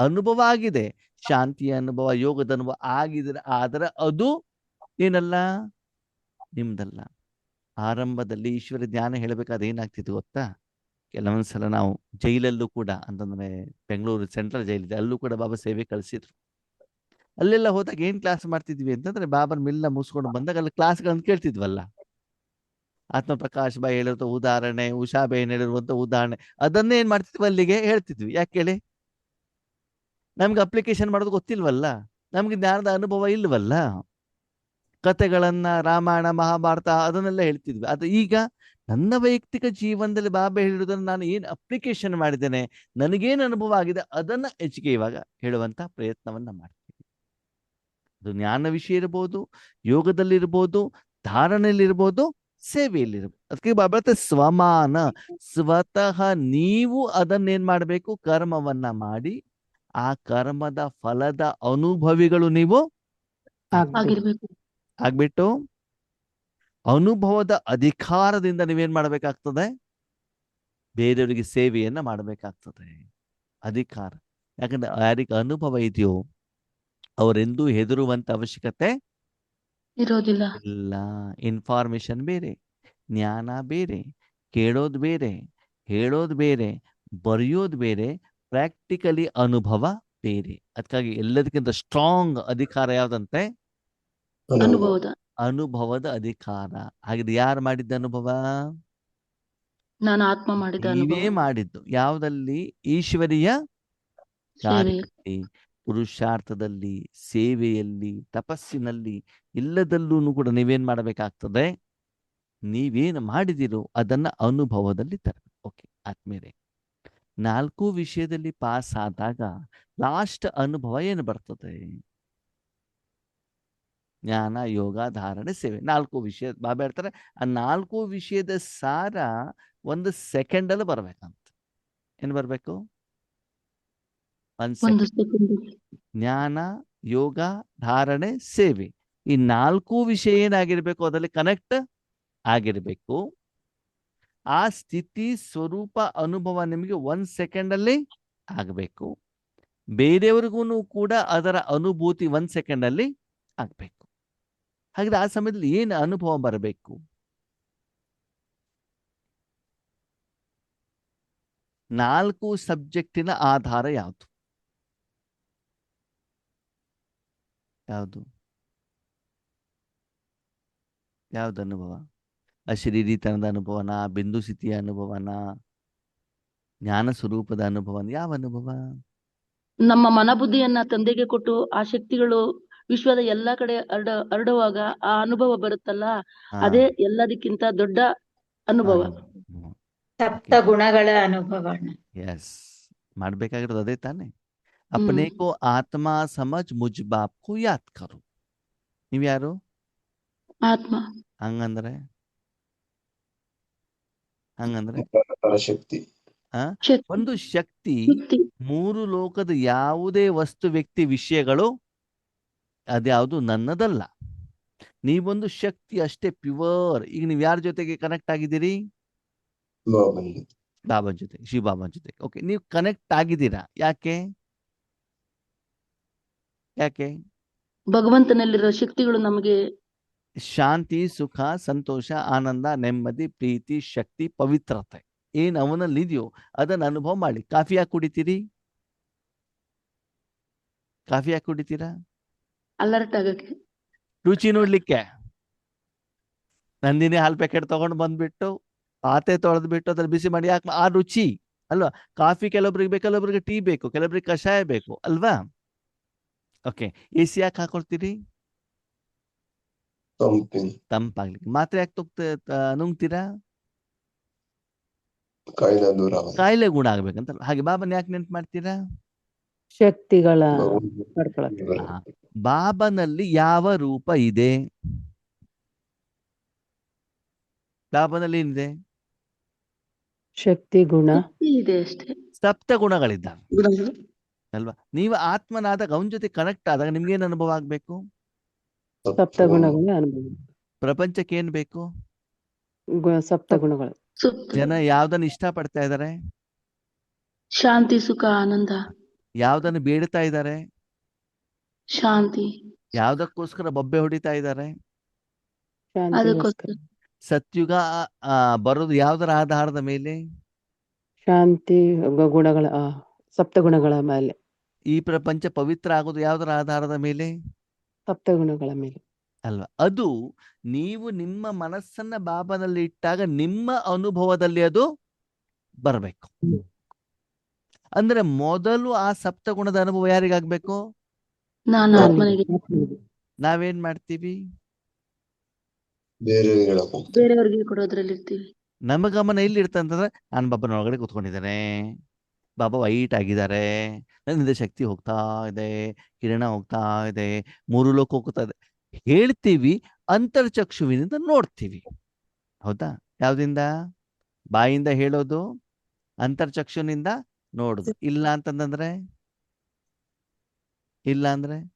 ಅನುಭವ ಆಗಿದೆ, ಶಾಂತಿಯ ಅನುಭವ, ಯೋಗದ ಅನುಭವ ಆಗಿದೆ. ಆದ್ರೆ ಅದು ಏನಲ್ಲ, ನಿಮ್ದಲ್ಲ. ಆರಂಭದಲ್ಲಿ ಈಶ್ವರ ಜ್ಞಾನ ಹೇಳಬೇಕಾದ್ರೆ ಏನಾಗ್ತಿತ್ತು ಗೊತ್ತಾ? ಕೆಲವೊಂದ್ಸಲ ನಾವು ಜೈಲಲ್ಲೂ ಕೂಡ, ಅಂತಂದ್ರೆ ಬೆಂಗಳೂರು ಸೆಂಟ್ರಲ್ ಜೈಲಿದೆ, ಅಲ್ಲೂ ಕೂಡ ಬಾಬಾ ಸೇವೆ ಕಳಿಸಿದ್ರು. ಅಲ್ಲೆಲ್ಲ ಹೋದಾಗ ಏನ್ ಕ್ಲಾಸ್ ಮಾಡ್ತಿದ್ವಿ ಅಂತಂದ್ರೆ, ಬಾಬಾನ ಮಿಲ್ಲ ಮುಗಿಸ್ಕೊಂಡು ಬಂದಾಗ ಅಲ್ಲಿ ಕ್ಲಾಸ್ಗಳನ್ನ ಕೇಳ್ತಿದ್ವಲ್ಲ. ಆತ್ಮಪ್ರಕಾಶ್ ಬಾಯಿ ಹೇಳಿರುವಂತ ಉದಾಹರಣೆ, ಉಷಾಬೇನ್ ಹೇಳಿರುವಂತ ಉದಾಹರಣೆ, ಅದನ್ನೇ ಏನ್ ಮಾಡ್ತಿದ್ವಿ? ಅಲ್ಲಿಗೆ ಹೇಳ್ತಿದ್ವಿ. ಯಾಕೆ ಹೇಳಿ? ನಮ್ಗೆ ಅಪ್ಲಿಕೇಶನ್ ಮಾಡೋದು ಗೊತ್ತಿಲ್ವಲ್ಲ, ನಮ್ಗೆ ಜ್ಞಾನದ ಅನುಭವ ಇಲ್ವಲ್ಲ. ಕತೆಗಳನ್ನ, ರಾಮಾಯಣ ಮಹಾಭಾರತ ಅದನ್ನೆಲ್ಲ ಹೇಳ್ತಿದ್ವಿ. ಅದು ಈಗ ನನ್ನ ವೈಯಕ್ತಿಕ ಜೀವನದಲ್ಲಿ ಬಾಬಾ ಹೇಳಿರೋದನ್ನ ನಾನು ಏನ್ ಅಪ್ಲಿಕೇಶನ್ ಮಾಡಿದ್ದೇನೆ, ನನಗೇನು ಅನುಭವ ಆಗಿದೆ, ಅದನ್ನ ಹೆಚ್ಚಿಗೆ ಇವಾಗ ಹೇಳುವಂತ ಪ್ರಯತ್ನವನ್ನ ಮಾಡ್ತೀವಿ. ಅದು ಜ್ಞಾನ ವಿಷಯ ಇರ್ಬೋದು, ಯೋಗದಲ್ಲಿರ್ಬೋದು, ಧಾರಣೆಯಲ್ಲಿರ್ಬೋದು, ಸೇವೆಯಲ್ಲಿರ್ಬೋದು. ಅದಕ್ಕೆ ಬಾಬಾ ಸ್ವಮಾನ, ಸ್ವತಃ ನೀವು ಅದನ್ನೇನ್ ಮಾಡ್ಬೇಕು? ಕರ್ಮವನ್ನ ಮಾಡಿ ಆ ಕರ್ಮದ ಫಲದ ಅನುಭವಿಗಳು ನೀವು ಆಗಿರ್ಬೇಕು. ಆಗ್ಬಿಟ್ಟು ಅನುಭವದ ಅಧಿಕಾರದಿಂದ ನೀವೇನ್ ಮಾಡ್ಬೇಕಾಗ್ತದೆ? ಬೇರೆಯವರಿಗೆ ಸೇವೆಯನ್ನ ಮಾಡ್ಬೇಕಾಗ್ತದೆ. ಅಧಿಕಾರ. ಯಾಕಂದ್ರೆ ಯಾರಿಗೆ ಅನುಭವ ಇದೆಯೋ ಅವರೆಂದೂ ಹೆದರುವಂತ ಅವಶ್ಯಕತೆ ಇರೋದಿಲ್ಲ. ಇಲ್ಲ. ಇನ್ಫಾರ್ಮೇಶನ್ ಬೇರೆ, ಜ್ಞಾನ ಬೇರೆ, ಕೇಳೋದು ಬೇರೆ, ಹೇಳೋದು ಬೇರೆ, ಬರೆಯೋದು ಬೇರೆ, ಪ್ರಾಕ್ಟಿಕಲಿ ಅನುಭವ ಬೇರೆ. ಅದಕ್ಕಾಗಿ ಎಲ್ಲದಕ್ಕಿಂತ ಸ್ಟ್ರಾಂಗ್ ಅಧಿಕಾರ ಯಾವ್ದಂತೆ? ಅನುಭವದ. ಅನುಭವದ ಅಧಿಕಾರ. ಹಾಗಿದ್ರೆ ಯಾರು ಮಾಡಿದ್ದ ಅನುಭವ? ನಾನು ಆತ್ಮ ಮಾಡಿದ ನೀವೇ ಅನುಭವ. ಮಾಡಿದ್ದು. ಯಾವುದಲ್ಲಿ? ಈಶ್ವರೀಯ ಸೇವೆ. ಕಾರ್ಯದಲ್ಲಿ, ಪುರುಷಾರ್ಥದಲ್ಲಿ, ಸೇವೆಯಲ್ಲಿ, ತಪಸ್ಸಿನಲ್ಲಿ, ಎಲ್ಲದಲ್ಲೂ ಕೂಡ ನೀವೇನ್ ಮಾಡಬೇಕಾಗ್ತದೆ? ನೀವೇನು ಮಾಡಿದಿರೋ ಅದನ್ನ ಅನುಭವದಲ್ಲಿ ತರಬೇಕು. ಓಕೆ ಆತ್ಮೀಯರೇ, 4 ವಿಷಯದಲ್ಲಿ ಪಾಸ್ ಆದಾಗ ಲಾಸ್ಟ್ ಅನುಭವ ಏನು ಬರ್ತದೆ? ಜ್ಞಾನ, ಯೋಗ, ಧಾರಣೆ, ಸೇವೆ. 4 ವಿಷಯ ಬಾಬಾ ಹೇಳ್ತಾರೆ. ಆ 4 ವಿಷಯದ ಸಾರ 1 ಸೆಕೆಂಡಲ್ಲಿ ಬರ್ಬೇಕಂತ. ಏನ್ ಬರ್ಬೇಕು? 1 ಒಂದು ಸೆಕೆಂಡ್. ಸೆಕೆಂಡ್. ಜ್ಞಾನ, ಯೋಗ, ಧಾರಣೆ, ಸೇವೆ, ಈ 4 ವಿಷಯ ಏನಾಗಿರ್ಬೇಕು? ಅದರಲ್ಲಿ ಕನೆಕ್ಟ್ ಆಗಿರ್ಬೇಕು. ಆ ಸ್ಥಿತಿ ಸ್ವರೂಪ ಅನುಭವ ನಿಮಗೆ 1 ಸೆಕೆಂಡಲ್ಲಿ ಆಗಬೇಕು. ಬೇರೆಯವ್ರಿಗೂ ಕೂಡ ಅದರ ಅನುಭೂತಿ 1 ಸೆಕೆಂಡಲ್ಲಿ ಆಗ್ಬೇಕು. ಹಾಗಾದ್ರೆ ಆ ಸಮಯದಲ್ಲಿ ಏನು ಅನುಭವ ಬರಬೇಕು? 4 ಸಬ್ಜೆಕ್ಟಿನ ಆಧಾರ ಯಾವುದು? ಯಾವುದು ಯಾವ್ದು ಅನುಭವ? ಅಶರೀರಿತನದ ಅನುಭವನ, ಬಿಂದು ಸ್ಥಿತಿಯ ಅನುಭವನ, ಜ್ಞಾನ ಸ್ವರೂಪದ ಅನುಭವನ? ಯಾವ ಅನುಭವ? ನಮ್ಮ ಮನಬುದ್ಧಿಯನ್ನ ತಂದೆಗೆ ಕೊಟ್ಟು ಆ ಶಕ್ತಿಗಳು ವಿಶ್ವದ ಎಲ್ಲಾ ಕಡೆ ಹರಡುವಾಗ ಆ ಅನುಭವ ಬರುತ್ತಲ್ಲ, ಅದೇ ಎಲ್ಲದಕ್ಕಿಂತ ದೊಡ್ಡ ಅನುಭವ. ಸಪ್ತ ಗುಣಗಳ ಅನುಭವ. ಎಸ್, ಮಾಡ್ಬೇಕಾಗಿರೋದು ಅದೇ ತಾನೆ. ಅಪನೆ ಕೋ ಆತ್ಮ ಸಮಜ್ ಮುಜ್ ಬಾಪ್ ಕೋ ಯಾದ್ ಕರೋ. ನೀವ್ಯಾರು? ಆತ್ಮ. ಹಂಗಂದ್ರೆ ಪರಶಕ್ತಿ. ಶಕ್ತಿ ಒಂದು ಶಕ್ತಿ ಶಕ್ತಿ 3 ಲೋಕದ ಯಾವುದೇ ವಸ್ತು ವ್ಯಕ್ತಿ ವಿಷಯಗಳು ಅದ್ಯಾವುದು ನನ್ನದಲ್ಲ. ನೀವೊಂದು ಶಕ್ತಿ ಅಷ್ಟೇ, ಪ್ಯೂರ್. ಈಗ ನೀವು ಯಾರ ಜೊತೆಗೆ ಕನೆಕ್ಟ್ ಆಗಿದ್ದೀರಿ? ಬಾಬಂದು ಬಾಬಾ ಜೊತೆ, ಶಿವಬಾಬಾ ಜೊತೆ. ಓಕೆ, ನೀವು ಕನೆಕ್ಟ್ ಆಗಿದ್ದೀರಾ. ಯಾಕೆ? ಯಾಕೆ? ಭಗವಂತನಲ್ಲಿರೋ ಶಕ್ತಿಗಳು ನಮಗೆ ಶಾಂತಿ, ಸುಖ, ಸಂತೋಷ, ಆನಂದ, ನೆಮ್ಮದಿ, ಪ್ರೀತಿ, ಶಕ್ತಿ, ಪವಿತ್ರತೆ ಏನ್ ಅವನಲ್ಲಿ ಇದೆಯೋ ಅದನ್ನ ಅನುಭವ ಮಾಡಿ. ಕಾಫಿ ಯಾಕೆ ಕುಡಿತೀರಿ? ಕಾಫಿ ಯಾಕೆ ಕುಡಿತೀರಾ? ಅಲರ್ಟ್ ಆಗಕ್ಕೆ. ರುಚಿ ನೋಡ್ಲಿಕ್ಕೆ. ನಂದಿನಿ ಹಾಲ್ ಪ್ಯಾಕೆಟ್ ತಗೊಂಡು ಬಂದ್ಬಿಟ್ಟು ಪಾತೆ ತೊಳೆದ್ಬಿಟ್ಟು ಅದ್ರಲ್ಲಿ ಬಿಸಿ ಮಾಡಿ ಯಾಕೆ? ಆ ರುಚಿ ಅಲ್ವಾ? ಕಾಫಿ ಕೆಲವೊಬ್ರಿಗೆ ಬೇಕು, ಕೆಲವೊಬ್ರಿಗೆ ಟೀ ಬೇಕು, ಕೆಲವೊಬ್ರಿಗೆ ಕಷಾಯ ಬೇಕು ಅಲ್ವಾ? ಓಕೆ, AC ಯಾಕೆ ಹಾಕೊಳ್ತೀರಿ? ತಂಪಿನ ತಂಪಾಗ್ಲಿಕ್ಕೆ. ಮಾತ್ರೆ ಯಾಕೆ ನುಂಗ್ತೀರಾ? ಕಾಯಿಲೆ ದೂರ ಆಗಲ್ಲ. ಕಾಯಿಲೆ ಗುಣ ಆಗ್ಬೇಕಂತ. ಹಾಗೆ ಬಾಬನ್ ಯಾಕೆ ನೆನ್ಪು ಮಾಡ್ತೀರಾ? ಶಕ್ತಿಗಳ ಭಗವಂತ ಪಡ್ಕೊಳಕ್ಕೆ. ಆ, ಬಾಬನಲ್ಲಿ ಯಾವ ರೂಪ ಇದೆ? ಬಾಬನಲ್ಲಿ ಏನಿದೆ? ಶಕ್ತಿ ಗುಣ ಶಕ್ತಿ ಇದೆ ಅಷ್ಟೇ. ಸಪ್ತ ಗುಣಗಳಿದ್ದಾವೆ ಗುಣಗಳು. ಅಲ್ವಾ? ನೀವು ಆತ್ಮನಾದಾಗ ಅವನ ಜೊತೆ ಕನೆಕ್ಟ್ ಆದಾಗ ನಿಮ್ಗೇನ್ ಅನುಭವ ಆಗ್ಬೇಕು? ಸಪ್ತ ಗುಣಗಳ ಅನುಭವ. ಪ್ರಪಂಚಕ್ಕೆ ಏನ್ ಬೇಕು? ಸಪ್ತ ಗುಣಗಳು. ಸುಪ್ತ ಜನ ಯಾವ್ದನ್ನ ಇಷ್ಟ ಪಡ್ತಾ ಇದಾರೆ? ಶಾಂತಿ, ಸುಖ, ಆನಂದ, ಯಾವ್ದನ್ನು ಬೇಡ್ತಾ ಇದ್ದಾರೆ? ಶಾಂತಿ. ಯಾವ್ದಕ್ಕೋಸ್ಕರ ಬೊಬ್ಬೆ ಹೊಡಿತಾ ಇದ್ದಾರೆ? ಶಾಂತಿಗೋಸ್ಕರ. ಸತ್ಯುಗ ಬರೋದು ಯಾವ್ದರ ಆಧಾರದ ಮೇಲೆ? ಶಾಂತಿ ಗುಣಗಳ ಸಪ್ತ ಗುಣಗಳ ಮೇಲೆ. ಈ ಪ್ರಪಂಚ ಪವಿತ್ರ ಆಗೋದು ಯಾವ್ದರ ಆಧಾರದ ಮೇಲೆ? ಸಪ್ತ ಗುಣಗಳ ಮೇಲೆ. ಅಲ್ವಾ? ಅದು ನೀವು ನಿಮ್ಮ ಮನಸ್ಸನ್ನ ಬಾಬನಲ್ಲಿ ಇಟ್ಟಾಗ ನಿಮ್ಮ ಅನುಭವದಲ್ಲಿ ಅದು ಬರಬೇಕು. ಅಂದ್ರೆ ಮೊದಲು ಆ ಸಪ್ತಗುಣದ ಅನುಭವ ಯಾರಿಗಾಗ್ಬೇಕು? ನಾನು ಆತ್ಮನಿಗೆ. ನಾವೇನ್ ಮಾಡ್ತೀವಿ? ಬೇರೆ ಹೇಳಕ್ ಹೋಗ್ತಾರೆ. ಬೇರೆಯವ್ರಿಗೆ ಕೊಡೋದ್ರಲ್ಲಿ ಇರ್ತೀವಿ. ನಮ್ಮ ಗಮನ ಎಲ್ಲಿ ಇರ್ತಂತಂದ್ರೆ ನಾನು ಬಾಬನ ಒಳಗಡೆ ಕೂತ್ಕೊಂಡಿದ್ದೇನೆ, ಬಾಬಾ ವೈಟ್ ಆಗಿದ್ದಾರೆ, ನನ್ನಿಂದ ಶಕ್ತಿ ಹೋಗ್ತಾ ಇದೆ, ಕಿರಣ ಹೋಗ್ತಾ ಇದೆ, 3 ಲೋಕ ಹೋಗ್ತಾ ಇದೆ ಹೇಳ್ತೀವಿ. ಅಂತರ್ಚಕ್ಷುವಿನಿಂದ ನೋಡ್ತೀವಿ. ಹೌದಾ? ಯಾವ್ದಿಂದ? ಬಾಯಿಂದ ಹೇಳೋದು, ಅಂತರ್ಚಕ್ಷುನಿಂದ ನೋಡುದು. ಇಲ್ಲ ಅಂತಂದ್ರೆ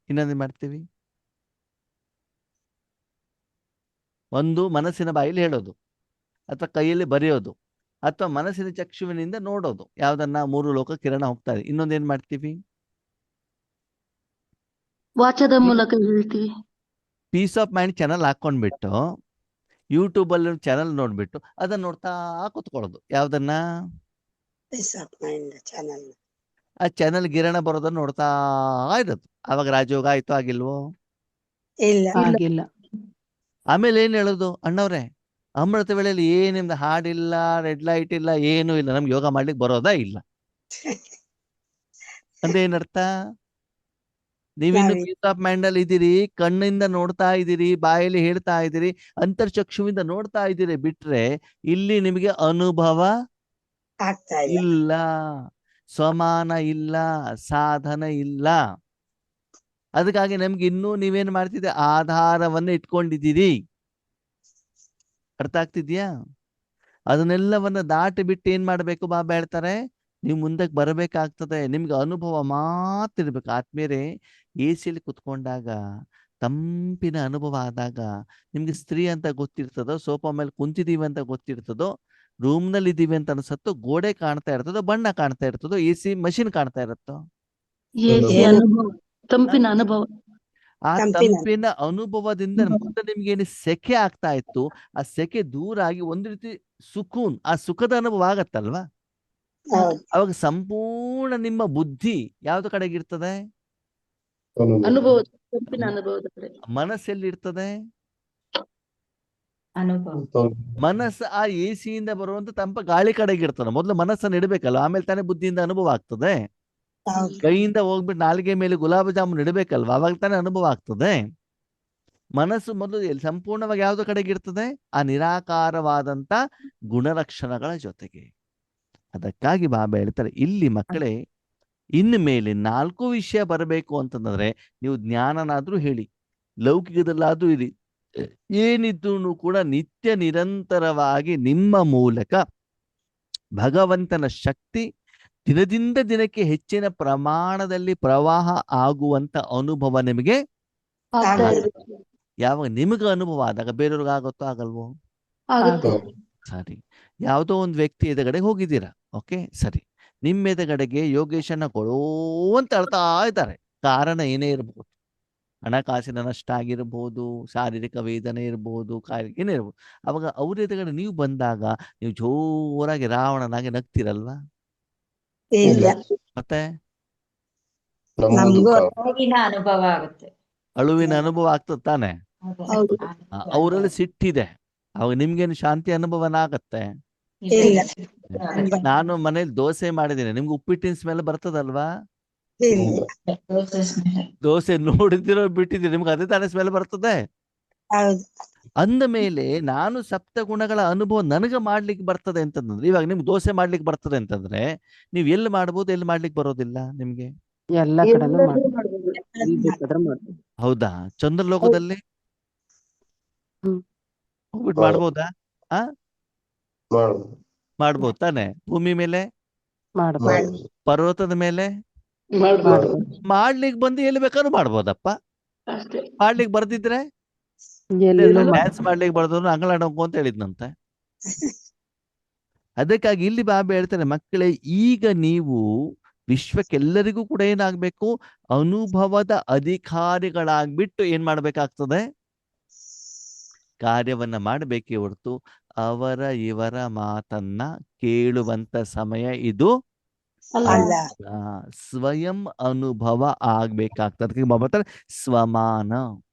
ಇನ್ನೊಂದು ಮಾಡ್ತೀವಿ. ಒಂದು ಮನಸ್ಸಿನ ಬಾಯಲ್ಲಿ ಹೇಳೋದು, ಅಥವಾ ಕೈಯಲ್ಲಿ ಬರೆಯೋದು, ಅಥವಾ ಮನಸ್ಸಿನ ಚಕ್ಷುವಿನಿಂದ ನೋಡೋದು. ಯಾವ್ದನ್ನ? 3 ಲೋಕ ಕಿರಣ ಹೋಗ್ತಾ ಇದೆ. ಇನ್ನೊಂದೇನ್ ಮಾಡ್ತೀವಿ? ವಾಚದ ಮೂಲಕ ಹೇಳ್ತೀವಿ. ಪೀಸ್ ಆಫ್ ಮೈಂಡ್ ಚಾನಲ್ ಹಾಕೊಂಡ್ಬಿಟ್ಟು ಯೂಟ್ಯೂಬ್ ಅಲ್ಲಿ ಚಾನಲ್ ನೋಡ್ಬಿಟ್ಟು ಅದನ್ನ ನೋಡ್ತಾ ಕೂತ್ಕೊಳ್ಳೋದು. ಯಾವ್ದನ್ನ? ಆ ಚಾನಲ್ ಗಿರಣ ಬರೋದನ್ನ ನೋಡ್ತಾ ಇರೋದು. ಅವಾಗ ರಾಜಯೋಗ ಆಯ್ತು ಆಗಿಲ್ವೋ? ಆಗಿಲ್ಲ. ಆಮೇಲೆ ಏನ್ ಹೇಳೋದು? ಅಣ್ಣವ್ರೆ, ಅಮೃತ ವೇಳೆಯಲ್ಲಿ ಏನಿಂದ ಹಾಡಿಲ್ಲ, ರೆಡ್ ಲೈಟ್ ಇಲ್ಲ, ಏನೂ ಇಲ್ಲ, ನಮ್ಗೆ ಯೋಗ ಮಾಡ್ಲಿಕ್ಕೆ ಬರೋದಾ ಇಲ್ಲ ಅಂದ್ರೆ ಏನರ್ಥ? ನೀವಿನ್ನು ಪೀಸ್ ಆಫ್ ಮೈಂಡ್ ಅಲ್ಲಿ ಇದ್ದೀರಿ, ಕಣ್ಣಿಂದ ನೋಡ್ತಾ ಇದ್ದೀರಿ, ಬಾಯಲ್ಲಿ ಹೇಳ್ತಾ ಇದ್ದೀರಿ, ಅಂತರ್ಚಕ್ಷುವಿಂದ ನೋಡ್ತಾ ಇದ್ದೀರಿ. ಬಿಟ್ರೆ ಇಲ್ಲಿ ನಿಮಗೆ ಅನುಭವ ಇಲ್ಲ, ಸಮಾನ ಇಲ್ಲ, ಸಾಧನ ಇಲ್ಲ. ಅದಕ್ಕಾಗಿ ನಮ್ಗೆ ಇನ್ನೂ ನೀವೇನ್ ಮಾಡ್ತಿದ್ದೀರಿ? ಆಧಾರವನ್ನ ಇಟ್ಕೊಂಡಿದ್ದೀರಿ. ಅರ್ಥ ಆಗ್ತಿದ್ಯಾ? ಅದನ್ನೆಲ್ಲವನ್ನ ದಾಟಿ ಬಿಟ್ಟು ಏನ್ ಮಾಡ್ಬೇಕು? ಬಾಬಾ ಹೇಳ್ತಾರೆ, ನೀವು ಮುಂದಕ್ಕೆ ಬರಬೇಕಾಗ್ತದೆ. ನಿಮ್ಗೆ ಅನುಭವ ಮಾತ್ರ ಇರ್ಬೇಕು. ಆತ್ಮೀಯರೇ, AC ಕುತ್ಕೊಂಡಾಗ ತಂಪಿನ ಅನುಭವ ಆದಾಗ ನಿಮ್ಗೆ ಸ್ತ್ರೀ ಅಂತ ಗೊತ್ತಿರ್ತದೋ, ಸೋಫಾ ಮೇಲೆ ಕುಂತಿದೀವಿ ಅಂತ ಗೊತ್ತಿರ್ತದೋ, ರೂಮ್ನಲ್ಲಿ ಇದೀವಿ ಅಂತ ಅನ್ಸತ್ತೋ, ಗೋಡೆ ಕಾಣ್ತಾ ಇರ್ತದೋ, ಬಣ್ಣ ಕಾಣ್ತಾ ಇರ್ತದೋ, AC ಮಷಿನ್ ಕಾಣ್ತಾ ಇರುತ್ತೋ? AC ಅನುಭವ, ತಂಪಿನ ಅನುಭವ. ಆ ತಂಪಿನ ಅನುಭವದಿಂದ ಮೊದಲು ನಿಮ್ಗೆ ಏನು ಸೆಕೆ ಆಗ್ತಾ ಇತ್ತು, ಆ ಸೆಕೆ ದೂರ ಆಗಿ ಒಂದು ರೀತಿ ಸುಕೂನ್, ಆ ಸುಖದ ಅನುಭವ ಆಗತ್ತಲ್ವಾ? ಅವಾಗ ಸಂಪೂರ್ಣ ನಿಮ್ಮ ಬುದ್ಧಿ ಯಾವ್ದು ಕಡೆಗಿರ್ತದೆ? ಅನುಭವ, ತಂಪಿನ ಅನುಭವದ ಕಡೆ. ಮನಸ್ಸೆಲ್ಲಿ ಇರ್ತದೆ? ಅನುಭವ. ಮನಸ್ಸು ಆ AC ಬರುವಂತ ತಂಪ ಗಾಳಿ ಕಡೆಗೆ ಇರ್ತದೆ. ಮೊದಲು ಮನಸ್ಸನ್ನು ಇಡಬೇಕಲ್ಲ, ಆಮೇಲೆ ತಾನೇ ಬುದ್ಧಿಯಿಂದ ಅನುಭವ ಆಗ್ತದೆ. ಕೈಯಿಂದ ಹೋಗ್ಬಿಟ್ಟು ನಾಲಿಗೆ ಮೇಲೆ ಗುಲಾಬ್ ಜಾಮೂನ್ ಇಡಬೇಕಲ್ವಾ, ಅವಾಗ ತಾನೇ ಅನುಭವ ಆಗ್ತದೆ. ಮನಸ್ಸು ಮೊದಲು ಸಂಪೂರ್ಣವಾಗಿ ಯಾವ್ದು ಕಡೆಗೆ ಇರ್ತದೆ? ಆ ನಿರಾಕಾರವಾದಂತ ಗುಣಲಕ್ಷಣಗಳ ಜೊತೆಗೆ. ಅದಕ್ಕಾಗಿ ಬಾಬಾ ಹೇಳ್ತಾರೆ, ಇಲ್ಲಿ ಮಕ್ಕಳೇ, ಇನ್ನು ಮೇಲೆ 4 ವಿಷಯ ಬರಬೇಕು ಅಂತಂದ್ರೆ ನೀವು ಜ್ಞಾನನಾದ್ರೂ ಹೇಳಿ, ಲೌಕಿಕದಲ್ಲಾದ್ರೂ ಇರಿ, ಏನಿದ್ರು ಕೂಡ ನಿತ್ಯ ನಿರಂತರವಾಗಿ ನಿಮ್ಮ ಮೂಲಕ ಭಗವಂತನ ಶಕ್ತಿ ದಿನದಿಂದ ದಿನಕ್ಕೆ ಹೆಚ್ಚಿನ ಪ್ರಮಾಣದಲ್ಲಿ ಪ್ರವಾಹ ಆಗುವಂತ ಅನುಭವ ನಿಮಗೆ ಆಗ್ತಾ ಆಗುತ್ತೆ. ಇರ್ಬೇಕು. ಯಾವಾಗ ನಿಮಗೆ ಅನುಭವ ಆದಾಗ ಬೇರೆಯವ್ರಿಗೆ ಆಗುತ್ತೋ ಆಗಲ್ವೋ? ಆಗುತ್ತೆ. ಸರಿ. ಯಾವುದೋ ಒಂದು ವ್ಯಕ್ತಿ ಎದುರುಗಡೆ ಹೋಗಿದ್ದೀರಾ, ಓಕೆ ಸರಿ, ನಿಮ್ಮ ಎದುರುಗಡೆಗೆ ಯೋಗೇಶನ್ನ ಕೊಡೋ ಅಂತ ಅಳ್ತಾ ಇದ್ದಾರೆ. ಕಾರಣ ಏನೇ ಇರಬಹುದು, ಹಣಕಾಸಿನ ನಷ್ಟ ಆಗಿರ್ಬೋದು, ಶಾರೀರಿಕ ವೇದನೆ ಇರ್ಬೋದು, ಏನೇ ಇರ್ಬೋದು. ಅವಾಗ ಅವ್ರ ಎದುರುಗಡೆ ನೀವು ಬಂದಾಗ ನೀವು ಜೋರಾಗಿ ರಾವಣನಾಗಿ ನಗ್ತಿರಲ್ವಾ? ಇಲ್ಲ. ಮತ್ತೆ ನಮಗೂ ದುಃಖ ನೋವಿನ ಅನುಭವ ಆಗುತ್ತೆ. ಅಳುವಿನ ಅನುಭವ ಆಗ್ತದೆ ತಾನೆ? ಹೌದು. ಅವರಲ್ಲಿ ಸಿಟ್ಟಿದೆ, ಅವಾಗ ನಿಮ್ಗೇನು ಶಾಂತಿ ಅನುಭವನ ಆಗತ್ತೆ? ಇಲ್ಲ. ನಾನು ಮನೇಲಿ ದೋಸೆ ಮಾಡಿದ್ದೀನಿ, ನಿಮ್ಗೆ ಉಪ್ಪಿಟ್ಟಿನ ಸ್ಮೆಲ್ ಬರ್ತದಲ್ವಾ? ಇಲ್ಲ. ದೋಸೆ ನೋಡಿದಿರೋ ಬಿಟ್ಟಿದ್ದೀರಿ, ನಿಮ್ಗೆ ಅದೇ ತಾನೇ ಸ್ಮೆಲ್ ಬರ್ತದೆ. ಹೌದು. ಅಂದ ಮೇಲೆ ನಾನು ಸಪ್ತ ಗುಣಗಳ ಅನುಭವ ನನಗೆ ಮಾಡ್ಲಿಕ್ಕೆ ಬರ್ತದೆ ಅಂತಂದ್ರೆ, ಇವಾಗ ನಿಮ್ಗೆ ದೋಸೆ ಮಾಡ್ಲಿಕ್ಕೆ ಬರ್ತದೆ ಅಂತಂದ್ರೆ ನೀವು ಎಲ್ಲಿ ಮಾಡ್ಬೋದು, ಎಲ್ಲಿ ಮಾಡ್ಲಿಕ್ಕೆ ಬರೋದಿಲ್ಲ ನಿಮ್ಗೆ? ಎಲ್ಲ ಕಡೆನೂ ಎಲ್ಲದೂ ಮಾಡ್ಬೋದು. ಮಾಡ್ಬೋದು. ಎಲ್ಲಿ ಬೇಕಾದ್ರೂ ಮಾಡ್ಬೋದು. ಹೌದಾ? ಚಂದ್ರಲೋಕದಲ್ಲಿ ಹ್ಮ್. ಹೋಗ್ಬಿಟ್ಟು ಮಾಡ್ಬೋದಾ? ಮಾಡ್ಬೋದು. ಮಾಡ್ಬೋದು ತಾನೆ? ಭೂಮಿ ಮೇಲೆ, ಮಾಡ್ಬೋದು. ಮಾಡ್ಬೋದು. ಪರ್ವತದ ಮೇಲೆ ಮಾಡ್ಬೋದು. ಮಾಡ್ಬೋದು. ಮಾಡ್ಲಿಕ್ಕೆ ಬಂದು ಎಲ್ಲಿ ಬೇಕಾದ್ರೂ ಮಾಡ್ಬೋದಪ್ಪ. ಅಷ್ಟೇ. ಮಾಡ್ಲಿಕ್ಕೆ ಬರ್ದಿದ್ರೆ ಎಲ್ಲೂ ಡ್ಯಾನ್ಸ್ ಮಾಡ್ಲಿಕ್ಕೆ ಬರ್ದವ್ರು ಅಂಗಳ ಡೊಂಕು ಅಂತ ಹೇಳಿದ್ನಂತೆ. ಅದಕ್ಕಾಗಿ ಇಲ್ಲಿ ಬಾಬಾ ಹೇಳ್ತಾರೆ, ಮಕ್ಕಳೇ ಈಗ ನೀವು ವಿಶ್ವಕ್ಕೆಲ್ಲರಿಗೂ ಕೂಡ ಏನಾಗ್ಬೇಕು, ಅನುಭವದ ಅಧಿಕಾರಿಗಳಾಗ್ಬಿಟ್ಟು ಏನ್ ಮಾಡ್ಬೇಕಾಗ್ತದೆ, ಕಾರ್ಯವನ್ನ ಮಾಡಬೇಕೇ ಹೊರತು ಅವರ ಇವರ ಮಾತನ್ನ ಕೇಳುವಂತ ಸಮಯ ಇದು ಅಲ್ಲ. ಸ್ವಯಂ ಅನುಭವ ಆಗ್ಬೇಕಾಗ್ತದೆ. ಅದಕ್ಕೆ ಬಾಬಾ ಹೇಳ್ತಾರೆ, ಸ್ವಮಾನ.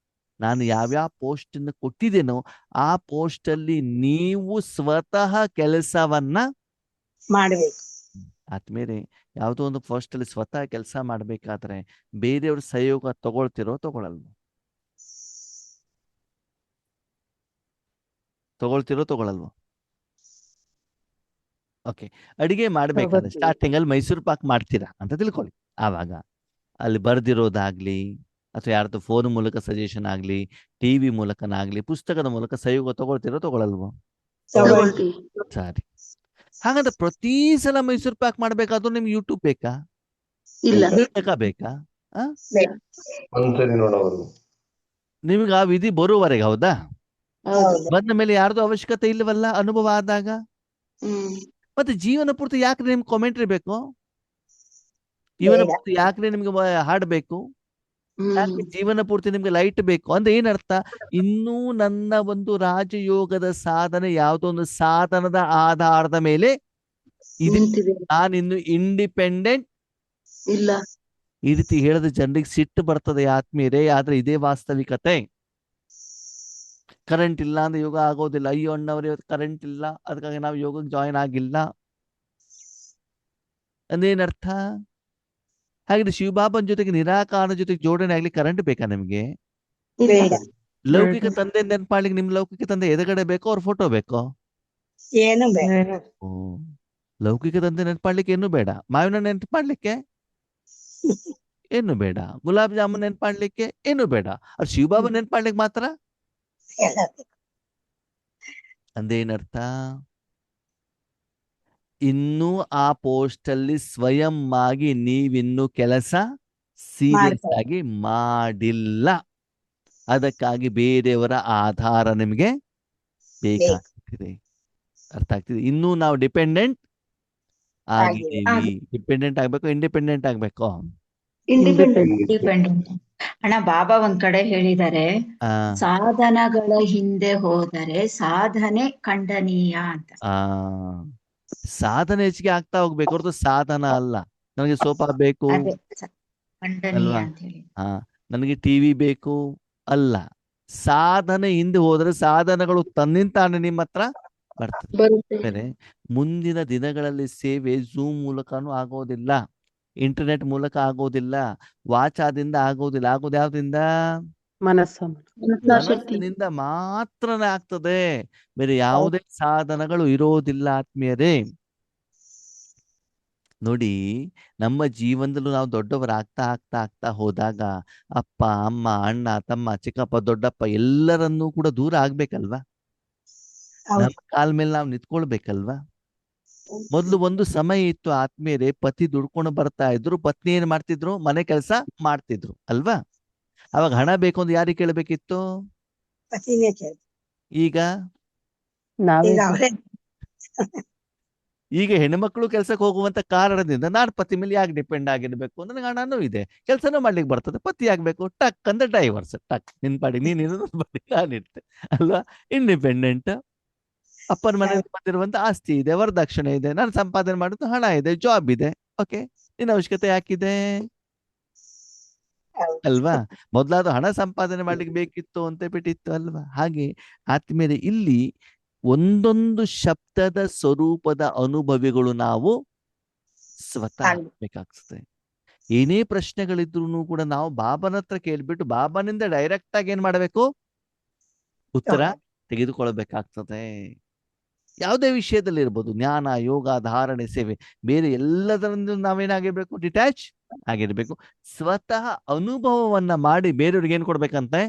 ನಾನು ಯಾವ್ಯಾವ ಪೋಸ್ಟ್ ಅನ್ನು ಕೊಟ್ಟಿದ್ದೇನೋ ಆ ಪೋಸ್ಟ್ ಅಲ್ಲಿ ನೀವು ಸ್ವತಃ ಕೆಲಸವನ್ನ ಮಾಡ್ಬೇಕು. ಆದ್ಮೇಲೆ ಯಾವುದೋ ಒಂದು ಪೋಸ್ಟ್ ಅಲ್ಲಿ ಸ್ವತಃ ಕೆಲಸ ಮಾಡ್ಬೇಕಾದ್ರೆ ಬೇರೆಯವ್ರ ಸಹಯೋಗ ತಗೊಳ್ತಿರೋ ತಗೊಳಲ್ವೋ? ತಗೊಳ್ತಿರೋ? ಓಕೆ, ಅಡಿಗೆ ಮಾಡ್ಬೇಕಾದ್ರೆ ತಗೊಳ್ತೀವಿ. ಸ್ಟಾರ್ಟಿಂಗ್ ಅಲ್ಲಿ ಮೈಸೂರು ಪಾಕ್ ಮಾಡ್ತೀರಾ ಅಂತ ತಿಳ್ಕೊಳ್ಳಿ. ಆವಾಗ ಅಲ್ಲಿ ಬರ್ದಿರೋದಾಗ್ಲಿ ಅಥವಾ ಯಾರ್ದು ಫೋನ್ ಮೂಲಕ ಸಜೆಷನ್ ಆಗ್ಲಿ, ಟಿವಿ ಮೂಲಕನಾಗ್ಲಿ, ಪುಸ್ತಕದ ಮೂಲಕ ಸಹಯೋಗ ತಗೊಳ್ತಿರೋ? ತಗೊಳ್ತೀವಿ. ಸರಿ. ಹಾಗಾದ್ರೆ ಪ್ರತಿ ಸಲ ಮೈಸೂರು ಪಾಕ್ ಮಾಡ್ಬೇಕಾದ್ರೂ ನಿಮ್ಗೆ ಯೂಟ್ಯೂಬ್ ಬೇಕಾ? ಇಲ್ಲ. ಬೇಕಾ? ಒಂದ್ಸರಿ ನೋಡೋದು. ನಿಮ್ಗೆ ಆ ವಿಧಿ ಬರುವವರೆಗೆ, ಹೌದಾ? ಹೌದು. ಬಂದ ಮೇಲೆ ಯಾರ್ದು ಅವಶ್ಯಕತೆ ಇಲ್ಲವಲ್ಲ ಅನುಭವ ಆದಾಗ. ಹ್ಮ್. ಮತ್ತೆ ಜೀವನ ಪೂರ್ತಿ ಯಾಕ್ರೆ ನಿಮ್ಗೆ ಕಾಮೆಂಟ್ರಿ ಬೇಕು? ಜೀವನ ಬೇಡ. ಪೂರ್ತಿ ಯಾಕ್ರೆ ನಿಮ್ಗೆ ಹಾಡ್ ಬೇಕು? ಯಾಕೆ ಹ್ಮ್. ಜೀವನ ಪೂರ್ತಿ ನಿಮ್ಗೆ ಲೈಟ್ ಬೇಕು? ಅಂದ್ರೆ ಏನರ್ಥ, ಇನ್ನೂ ನನ್ನ ಒಂದು ರಾಜಯೋಗದ ಸಾಧನೆ ಯಾವುದೋ ಒಂದು ಸಾಧನದ ಆಧಾರದ ಮೇಲೆ ಇದೆ, ನಿಂತಿದೆ. ನಾನಿನ್ನು ಇಂಡಿಪೆಂಡೆಂಟ್ ಇಲ್ಲ. ಈ ರೀತಿ ಹೇಳಿದ ಜನರಿಗೆ ಸಿಟ್ಟು ಬರ್ತದೆ ಆತ್ಮೀಯರೇ. ಆದ್ರೆ ಇದೇ ವಾಸ್ತವಿಕತೆ. ಕರೆಂಟ್ ಇಲ್ಲ ಅಂದ್ರೆ ಯೋಗ ಆಗೋದಿಲ್ಲ. ಅಯ್ಯೋ ಅಣ್ಣವ್ರೆ ಇವತ್ತು ಕರೆಂಟ್ ಇಲ್ಲ, ಅದಕ್ಕಾಗಿ ನಾವು ಯೋಗಕ್ಕೆ ಜಾಯಿನ್ ಆಗಿಲ್ಲ ಅಂದೇನರ್ಥ? ಹಾಗೆ ಶಿವಬಾಬನ್ ಜೊತೆಗೆ ನಿರಾಕಾರನ ಜೊತೆಗೆ ಜೋಡಣೆ ಆಗ್ಲಿ ಕರೆಂಟ್ ಬೇಕಾ ನಿಮ್ಗೆ? ಬೇಡ. ಲೌಕಿಕ ತಂದೆ ನೆನ್ಪಾಡ್ಲಿಕ್ಕೆ ನಿಮ್ ಲೌಕಿಕ ತಂದೆ ಎದುರುಗಡೆ ಬೇಕೋ ಅವ್ರ ಫೋಟೋ ಬೇಕೋ? ಏನು ಬೇಡ. ಓ, ಲೌಕಿಕ ತಂದೆ ನೆನ್ಪಾಡ್ಲಿಕ್ಕೆ ಏನು ಬೇಡ. ಮಾವಿನ ನೆನ್ಪಾಡ್ಲಿಕ್ಕೆ ಏನು ಬೇಡ. ಗುಲಾಬ್ ಜಾಮೂನ್ ನೆನ್ಪಾಡ್ಲಿಕ್ಕೆ ಏನು ಬೇಡ. ಅವ್ರು ಶಿವಬಾಬಾ ನೆನ್ಪಾಡ್ಲಿಕ್ಕೆ ಮಾತ್ರ ಎಲ್ಲ ಬೇಕು. ಅಂದೇನರ್ಥ, ಇನ್ನೂ ಆ ಪೋಸ್ಟ್ ಅಲ್ಲಿ ಸ್ವಯಂ ಆಗಿ ನೀವಿನ್ನು ಕೆಲಸ ಸೀರಿಯಸ್ ಮಾಡ್ತಾರೆ. ಆಗಿ ಮಾಡಿಲ್ಲ. ಅದಕ್ಕಾಗಿ ಬೇರೆಯವರ ಆಧಾರ ನಿಮಗೆ ಬೇಕಾಗ್ತಿದೆ. ಅರ್ಥ ಆಗ್ತಿದೆ? ಇನ್ನೂ ನಾವು ಡಿಪೆಂಡೆಂಟ್ ಆಗಿದ್ದೀವಿ. ಡಿಪೆಂಡೆಂಟ್ ಆಗ್ಬೇಕು, ಇಂಡಿಪೆಂಡೆಂಟ್ ಆಗ್ಬೇಕು? ಡಿಪೆಂಡೆಂಟ್. ಅಣ್ಣ ಬಾಬಾ ಒಂದ್ ಕಡೆ ಹೇಳಿದ್ದಾರೆ, ಆ ಸಾಧನಗಳ ಹಿಂದೆ ಹೋದರೆ ಸಾಧನೆ ಖಂಡನೀಯ ಅಂತ. ಆ ಸಾಧನೆ ಹೆಚ್ಚಿಗೆ ಆಗ್ತಾ ಹೋಗ್ಬೇಕು ಹೊರತು ಸಾಧನ ಅಲ್ಲ. ನನಗೆ ಸೋಫಾ ಬೇಕು ಅದೇ ಖಂಡನೀಯ ಅಲ್ವಾ? ಅಂತ ಹೇಳಿ. ನನಗೆ ಟಿವಿ ಬೇಕು ಅಲ್ಲ. ಸಾಧನೆ ಹಿಂದೆ ಹೋದ್ರೆ ಸಾಧನಗಳು ತನ್ನಿಂತಾನೆ ನಿಮ್ಮ ಹತ್ರ ಬರ್ತದೆ. ಬರುತ್ತೆ. ಬೇರೆ ಮುಂದಿನ ದಿನಗಳಲ್ಲಿ ಸೇವೆ ಝೂಮ್ ಮೂಲಕನೂ ಆಗೋದಿಲ್ಲ, ಇಂಟರ್ನೆಟ್ ಮೂಲಕ ಆಗೋದಿಲ್ಲ, ವಾಚಾದಿಂದ ಆಗೋದಿಲ್ಲ. ಆಗೋದು ಯಾವ್ದ್ರಿಂದ? ಮನಸ್ಸಾಶಕ್ತಿ. ಮನಸ್ಸಿನಿಂದ ಮಾತ್ರನೇ ಆಗ್ತದೆ. ಬೇರೆ ಯಾವುದೇ ಸಾಧನಗಳು ಇರೋದಿಲ್ಲ ಆತ್ಮೀಯರೇ. ನೋಡಿ, ನಮ್ಮ ಜೀವನದಲ್ಲೂ ನಾವು ದೊಡ್ಡವರಾಗ್ತಾ ಆಗ್ತಾ ಆಗ್ತಾ ಹೋದಾಗ ಅಪ್ಪ ಅಮ್ಮ ಅಣ್ಣ ತಮ್ಮ ಚಿಕ್ಕಪ್ಪ ದೊಡ್ಡಪ್ಪ ಎಲ್ಲರನ್ನೂ ಕೂಡ ದೂರ ಆಗ್ಬೇಕಲ್ವಾ? ಹೌದು. ನಮ್ಮ ಕಾಲ ಮೇಲೆ ನಾವು ನಿಂತ್ಕೊಳ್ಬೇಕಲ್ವಾ? ಮೊದ್ಲು ಒಂದು ಸಮಯ ಇತ್ತು ಆತ್ಮೀಯರೇ, ಪತಿ ದುಡ್ಕೊಂಡು ಬರ್ತಾ ಇದ್ರು, ಪತ್ನಿ ಏನ್ ಮಾಡ್ತಿದ್ರು, ಮನೆ ಕೆಲಸ ಮಾಡ್ತಿದ್ರು ಅಲ್ವಾ? ಅವಾಗ ಹಣ ಬೇಕು ಅಂತ ಯಾರಿಗೆ ಕೇಳ್ಬೇಕಿತ್ತು? ಪತಿನೇ ಕೇಳಿ ಈಗ ನಾವೇ ಈಗ ಅವರೇ ಈಗ ಹೆಣ್ಮಕ್ಳು ಕೆಲ್ಸಕ್ಕೆ ಹೋಗುವಂತ ಕಾರಣದಿಂದ ನಾನು ಪತಿ ಮೇಲೆ ಯಾಕೆ ಡಿಪೆಂಡ್ ಆಗಿರ್ಬೇಕು, ನನಗೆ ಹಣನೂ ಇದೆ, ಕೆಲಸನೂ ಮಾಡ್ಲಿಕ್ಕೆ ಬರ್ತದೆ, ಪತಿ ಆಗ್ಬೇಕು, ಟಕ್ ಅಂತ ಡೈವರ್ಸ್, ಟಕ್, ನಿನ್ ಪಾಡಿ ನೀನ್ ನಾನಿರ್ತೆ ಅಲ್ವಾ? ಇಂಡಿಪೆಂಡೆಂಟ್, ಅಪ್ಪನ ಮನೆಯಲ್ಲಿ ಬಂದಿರುವಂತ ಆಸ್ತಿ ಇದೆ, ವರದಕ್ಷಿಣೆ ಇದೆ, ನಾನು ಸಂಪಾದನೆ ಮಾಡೋದು ಹಣ ಇದೆ, ಜಾಬ್ ಇದೆ, ಓಕೆ, ನಿನ್ನ ಅವಶ್ಯಕತೆ ಯಾಕಿದೆ ಹೌದು. ಅಲ್ವಾ? ಮೊದ್ಲಾದ ಹಣ ಸಂಪಾದನೆ ಮಾಡ್ಲಿಕ್ಕೆ ಬೇಕಿತ್ತು ಅಂತ ಬಿಟ್ಟಿತ್ತು ಅಲ್ವಾ? ಹಾಗೆ ಆತ್ಮೀಯರೇ, ಇಲ್ಲಿ ಒಂದೊಂದು ಶಬ್ದದ ಸ್ವರೂಪದ ಅನುಭವಿಗಳು ನಾವು ಸ್ವತಃ ಆಗ್ಬೇಕು. ಬೇಕಾಗ್ತದೆ. ಏನೇ ಪ್ರಶ್ನೆಗಳಿದ್ರು ಕೂಡ ನಾವು ಬಾಬನ ಹತ್ರ ಕೇಳ್ಬಿಟ್ಟು ಬಾಬನಿಂದ ಡೈರೆಕ್ಟ್ ಆಗಿ ಏನ್ ಮಾಡ್ಬೇಕು, ಉತ್ತರ ತೆಗೆದುಕೊಳ್ಬೇಕಾಗ್ತದೆ. ಯಾವುದೇ ವಿಷಯದಲ್ಲಿ ಇರ್ಬೋದು, ಜ್ಞಾನ, ಯೋಗ, ಧಾರಣೆ, ಸೇವೆ, ಬೇರೆ ಎಲ್ಲದರಿಂದ ನಾವೇನಾಗಿರ್ಬೇಕು, ಡಿಟ್ಯಾಚ್ ಆಗಿರ್ಬೇಕು. ಸ್ವತಃ ಅನುಭವವನ್ನ ಮಾಡಿ ಬೇರೆಯವ್ರಿಗೆ ಏನ್ ಕೊಡ್ಬೇಕಂತೆ,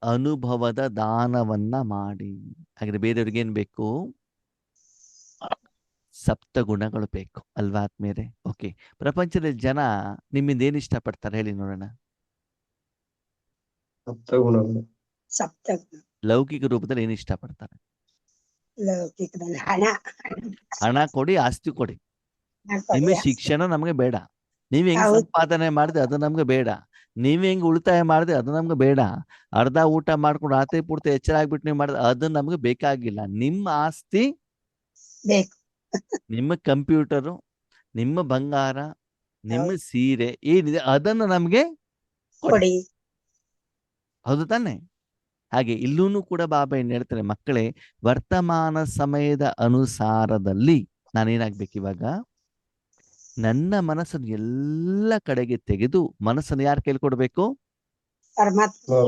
ಅನುಭವದ ದಾನವನ್ನ ಮಾಡಿ. ಹಾಗಾದ್ರೆ ಬೇರೆಯವ್ರಿಗೆ ಏನ್ ಬೇಕು, ಸಪ್ತ ಗುಣಗಳು ಬೇಕು ಅಲ್ವಾ ಆತ್ಮೀಯರೇ? ಓಕೆ, ಪ್ರಪಂಚದ ಜನ ನಿಮ್ಮಿಂದ ಏನ್ ಇಷ್ಟಪಡ್ತಾರೆ ಹೇಳಿ ನೋಡೋಣ? ಸಪ್ತಗುಣಗಳು. ಸಪ್ತಗುಣ. ಲೌಕಿಕ ರೂಪದಲ್ಲಿ ಏನ್ ಇಷ್ಟಪಡ್ತಾರೆ? ಲೌಕಿಕದಲ್ಲಿ ಹಣ ಹಣ ಕೊಡಿ, ಆಸ್ತಿ ಕೊಡಿ. ಕೊಡಿ, ನಿಮಗೆ ಆಸ್ತಿ. ಶಿಕ್ಷಣ ನಮಗೆ ಬೇಡ, ನೀವ್ ಹೆಂಗ್ ಹೌದು. ಸಂಪಾದನೆ ಮಾಡಿದೆ ಅದು ನಮ್ಗೆ ಬೇಡ, ನೀವ್ ಹೆಂಗ್ ಉಳಿತಾಯ ಮಾಡಿದೆ ಅದು ನಮ್ಗೆ ಬೇಡ, ಅರ್ಧ ಊಟ ಮಾಡ್ಕೊಂಡು ರಾತ್ರಿ ಪೂರ್ತಿ ಎಚ್ಚರ ಆಗ್ಬಿಟ್ಟು ನೀವು ಮಾಡಿದ್ರೆ ಅದು ನಮ್ಗೆ ಬೇಕಾಗಿಲ್ಲ. ನಿಮ್ಮ ಆಸ್ತಿ, ಬೇಕು. ನಿಮ್ಮ ಕಂಪ್ಯೂಟರು, ನಿಮ್ಮ ಬಂಗಾರ, ನಿಮ್ಮ ಹೌದು. ಸೀರೆ ಏನಿದೆ ಅದನ್ನು ನಮ್ಗೆ ಕೊಡಿ. ಕೊಡಿ. ಹೌದು ತಾನೆ? ಹಾಗೆ ಇಲ್ಲೂ ಕೂಡ ಬಾಬಾ ಏನ್ ಹೇಳ್ತಾರೆ, ಮಕ್ಕಳೇ, ವರ್ತಮಾನ ಸಮಯದ ಅನುಸಾರದಲ್ಲಿ ನಾನೇನಾಗ್ಬೇಕು ಇವಾಗ, ನನ್ನ ಮನಸ್ಸನ್ನು ಎಲ್ಲ ಕಡೆಗೆ ತೆಗೆದು ಮನಸ್ಸನ್ನು ಯಾರು ಕೇಳ್ಕೊಡ್ಬೇಕು, ಪರಮಾತ್ಮ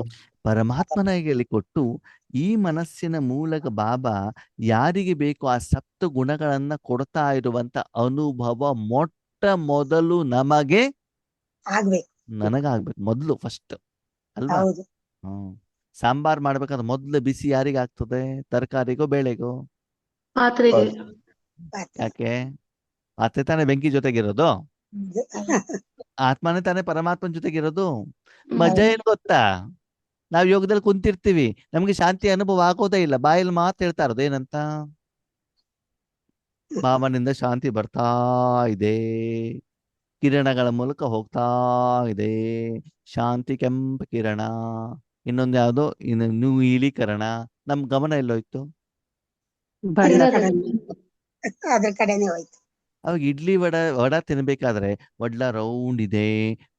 ಪರಮಾತ್ಮನ ಕೈಯಲ್ಲಿ ಕೊಟ್ಟು, ಈ ಮನಸ್ಸಿನ ಮೂಲಕ ಬಾಬಾ ಯಾರಿಗೆ ಬೇಕು ಆ ಸಪ್ತ ಗುಣಗಳನ್ನ ಕೊಡ್ತಾ ಇರುವಂತ ಅನುಭವ ಮೊಟ್ಟ ಮೊದಲು ನಮಗೆ, ಆಗ್ಬೇಕು. ನನಗಾಗ್ಬೇಕು ಮೊದ್ಲು, ಫಸ್ಟ್ ಅಲ್ವಾ? ಹೌದು. ಸಾಂಬಾರ್ ಮಾಡ್ಬೇಕಾದ್ರೆ ಮೊದ್ಲು ಬಿಸಿ ಯಾರಿಗೆ ಆಗ್ತದೆ, ತರಕಾರಿಗೋ ಬೇಳೆಗೋ? ಪಾತ್ರೆಗೆ. ಪಾತ್ರೆ. ಯಾಕೆ? ಆತ ತಾನೇ ಬೆಂಕಿ ಜೊತೆಗಿರೋದು, ಆತ್ಮನೇ ತಾನೇ ಪರಮಾತ್ಮನ ಜೊತೆಗಿರೋದು. ಮಜಾ ಏನ್ ಗೊತ್ತಾ, ನಾವ್ ಯೋಗದಲ್ಲಿ ಕುಂತಿರ್ತೀವಿ, ನಮ್ಗೆ ಶಾಂತಿ ಅನುಭವ ಆಗೋದೇ ಇಲ್ಲ, ಬಾಯಲ್ಲಿ ಮಾತು ಹೇಳ್ತಾ ಇರೋದು ಏನಂತ, ಬಾಬನಿಂದ ಶಾಂತಿ ಬರ್ತಾ ಇದೆ, ಕಿರಣಗಳ ಮೂಲಕ ಹೋಗ್ತಾ ಇದೆ, ಶಾಂತಿ ಕೆಂಪು ಕಿರಣ, ಇನ್ನೊಂದು ಯಾವ್ದೋ ಇನ್ನು ನೀಲೀಕರಣ. ನಮ್ ಗಮನ ಎಲ್ಲೋಯ್ತು? ಬಣ್ಣದಲ್ಲಿ. ಅದ್ರ ಕಡೆನೆ ಹೋಯ್ತು. ಅವಾಗ ಇಡ್ಲಿ ವಡ ತಿನ್ಬೇಕಾದ್ರೆ ವಡ್ಲ ರೌಂಡ್ ಇದೆ,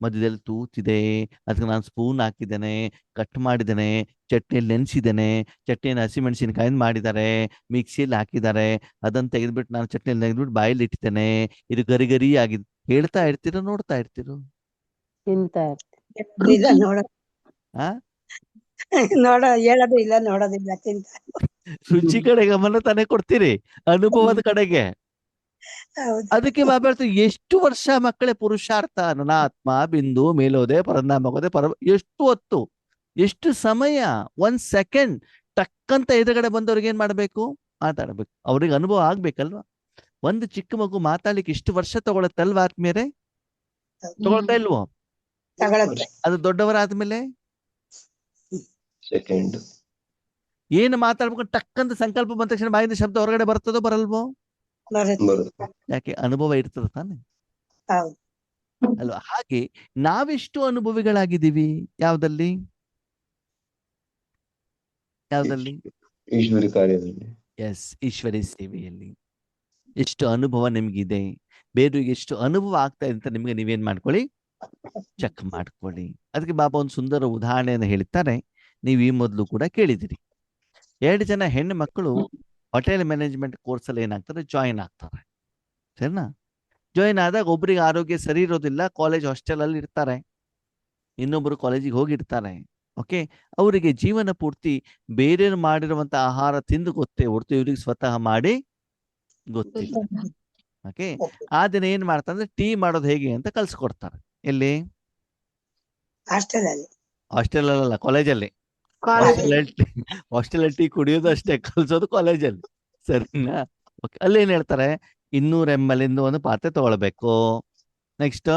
ಮಧ್ಯದಲ್ಲಿ ತೂತಿದೆ, ಅದಕ್ಕೆ ನಾನು ಸ್ಪೂನ್ ಹಾಕಿದ್ದೇನೆ, ಕಟ್ ಮಾಡಿದ್ದೇನೆ, ಚಟ್ನಿಯಲ್ಲಿ ನೆನ್ಸಿದ್ದೇನೆ, ಚಟ್ನಿಯನ್ನು ಹಸಿಮೆಣಸಿನಕಾಯಿಂದ ಮಾಡಿದ್ದಾರೆ, ಮಿಕ್ಸಿಯಲ್ಲಿ ಹಾಕಿದ್ದಾರೆ, ಅದನ್ನ ತೆಗೆದ್ಬಿಟ್ಟು ನಾನು ಚಟ್ನಿಯಲ್ಲಿ ತೆಗೆದ್ಬಿಟ್ಟು ಬಾಯಲ್ಲಿ ಇಟ್ಟಿದ್ದೇನೆ, ಇದು ಗರಿ ಗರಿ ಆಗಿದೆ. ಹೇಳ್ತಾ ಇರ್ತೀರೋ ನೋಡ್ತಾ ಇರ್ತೀರೋ? ತಿಂತಾ ಇಲ್ಲ ನೋಡೋದು, ಆ ಹೇಳೋದು ಇಲ್ಲ, ನೋಡೋದಿಲ್ಲ, ಚಿಂತ. ರುಚಿ ಕಡೆ ಗಮನ ತಾನೇ ಕೊಡ್ತೀರಿ, ಅನುಭವದ ಕಡೆಗೆ. ಹೌದು. ಅದಕ್ಕೆ ಬಾಬಾ ಹೇಳ್ತಾರೆ, ಎಷ್ಟು ವರ್ಷ ಮಕ್ಕಳೇ ಪುರುಷಾರ್ಥ, ನನ್ನ ಆತ್ಮ ಬಿಂದು ಮೇಲೋದೆ ಪರನಾಮಗೋದೆ ಎಷ್ಟು ಹೊತ್ತು, ಎಷ್ಟು ಸಮಯ, 1 ಸೆಕೆಂಡ್ ಟಕ್ಕಂತ ಎದುರುಗಡೆ ಬಂದವ್ರಿಗೆ ಏನ್ ಮಾಡ್ಬೇಕು, ಮಾತಾಡ್ಬೇಕು. ಅವ್ರಿಗೆ ಅನುಭವ ಆಗ್ಬೇಕಲ್ವಾ? ಒಂದು ಚಿಕ್ಕ ಮಗು ಮಾತಾಡ್ಲಿಕ್ಕೆ ಇಷ್ಟು ವರ್ಷ ತಗೊಳತ್ತಲ್ವಾ ಆದ್ಮೇಲೆ? ತಗೊಳ್ತಾ ಇಲ್ವೋ? ತಗೊಳತ್ತೆ. ಅದು ದೊಡ್ಡವರಾದ್ಮೇಲೆ ಸೆಕೆಂಡ್. ಏನು ಮಾತಾಡ್ಬೇಕು, ಟಕ್ಕಂತ ಸಂಕಲ್ಪ ಬಂದ ತಕ್ಷಣ ಬಾಯಿಂದ ಶಬ್ದ ಹೊರಗಡೆ ಬರ್ತದೋ ಬರಲ್ವೋ? ಬರುತ್ತೆ. ಯಾಕೆ? ಅನುಭವ ಇರ್ತದ ತಾನೆ ಹೌದು. ಅಲ್ವಾ? ಹಾಗೆ ನಾವೆಷ್ಟು ಅನುಭವಿಗಳಾಗಿದ್ದೀವಿ, ಯಾವ್ದಲ್ಲಿ ಈಶ್ವರಿ ಕಾರ್ಯದಲ್ಲಿ. ಎಸ್, ಈಶ್ವರಿ ಸೇವೆಯಲ್ಲಿ ಎಷ್ಟು ಅನುಭವ ನಿಮ್ಗಿದೆ, ಬೇರೆಯವರಿಗೆ ಎಷ್ಟು ಅನುಭವ ಆಗ್ತಾ ಇದೆ ಅಂತ ನಿಮ್ಗೆ ನೀವೇನ್ ಮಾಡ್ಕೊಳ್ಳಿ, ಚೆಕ್ ಮಾಡ್ಕೊಳ್ಳಿ. ಅದಕ್ಕೆ ಬಾಬಾ ಒಂದು ಸುಂದರ ಉದಾಹರಣೆಯನ್ನು ಹೇಳ್ತಾರೆ, ನೀವು ಈ ಮೊದಲು ಕೂಡ ಕೇಳಿದಿರಿ. 2 ಜನ ಹೆಣ್ಣು ಮಕ್ಕಳು ಹೋಟೆಲ್ ಮ್ಯಾನೇಜ್ಮೆಂಟ್ ಕೋರ್ಸ್ ಅಲ್ಲಿ ಏನಾಗ್ತಾರೆ, ಜಾಯಿನ್ ಆಗ್ತಾರೆ. ಸರಿನಾ? ಜಾಯಿನ್ ಆದಾಗ ಒಬ್ರಿಗೆ ಆರೋಗ್ಯ ಸರಿ ಇರೋದಿಲ್ಲ, ಕಾಲೇಜ್ ಹಾಸ್ಟೆಲ್ ಅಲ್ಲಿ ಇರ್ತಾರೆ, ಇನ್ನೊಬ್ರು ಕಾಲೇಜಿಗೆ ಹೋಗಿರ್ತಾರೆ. ಓಕೆ, ಅವರಿಗೆ ಜೀವನ ಪೂರ್ತಿ ಬೇರೆಯವ್ರು ಮಾಡಿರುವಂತ ಆಹಾರ ತಿಂದು ಗೊತ್ತೇ ಹೊರತು ಇವ್ರಿಗೆ ಸ್ವತಃ ಮಾಡಿ ಗೊತ್ತಿಲ್ಲ. ಓಕೆ, ಆ ದಿನ ಏನ್ ಮಾಡ್ತಾರೆ ಅಂದ್ರೆ ಟೀ ಮಾಡೋದು ಹೇಗೆ ಅಂತ ಕಲ್ಸ್ಕೊಡ್ತಾರೆ. ಎಲ್ಲಿ? ಹಾಸ್ಟೆಲ್ ಅಲ್ಲಿ. ಹಾಸ್ಟೆಲ್ ಅಲ್ಲ, ಕಾಲೇಜಲ್ಲಿ. ಹಾಸ್ಟೆಲ್ ಟೀ ಕುಡಿಯೋದು ಅಷ್ಟೇ, ಕಲ್ಸೋದು ಕಾಲೇಜಲ್ಲಿ. ಸರಿನಾ? ಓಕೆ, ಅಲ್ಲಿ ಏನ್ ಹೇಳ್ತಾರೆ? 200 ml ಇಂದ ಒಂದು ಪಾತ್ರೆ ತಗೊಳ್ಬೇಕು. ನೆಕ್ಸ್ಟ್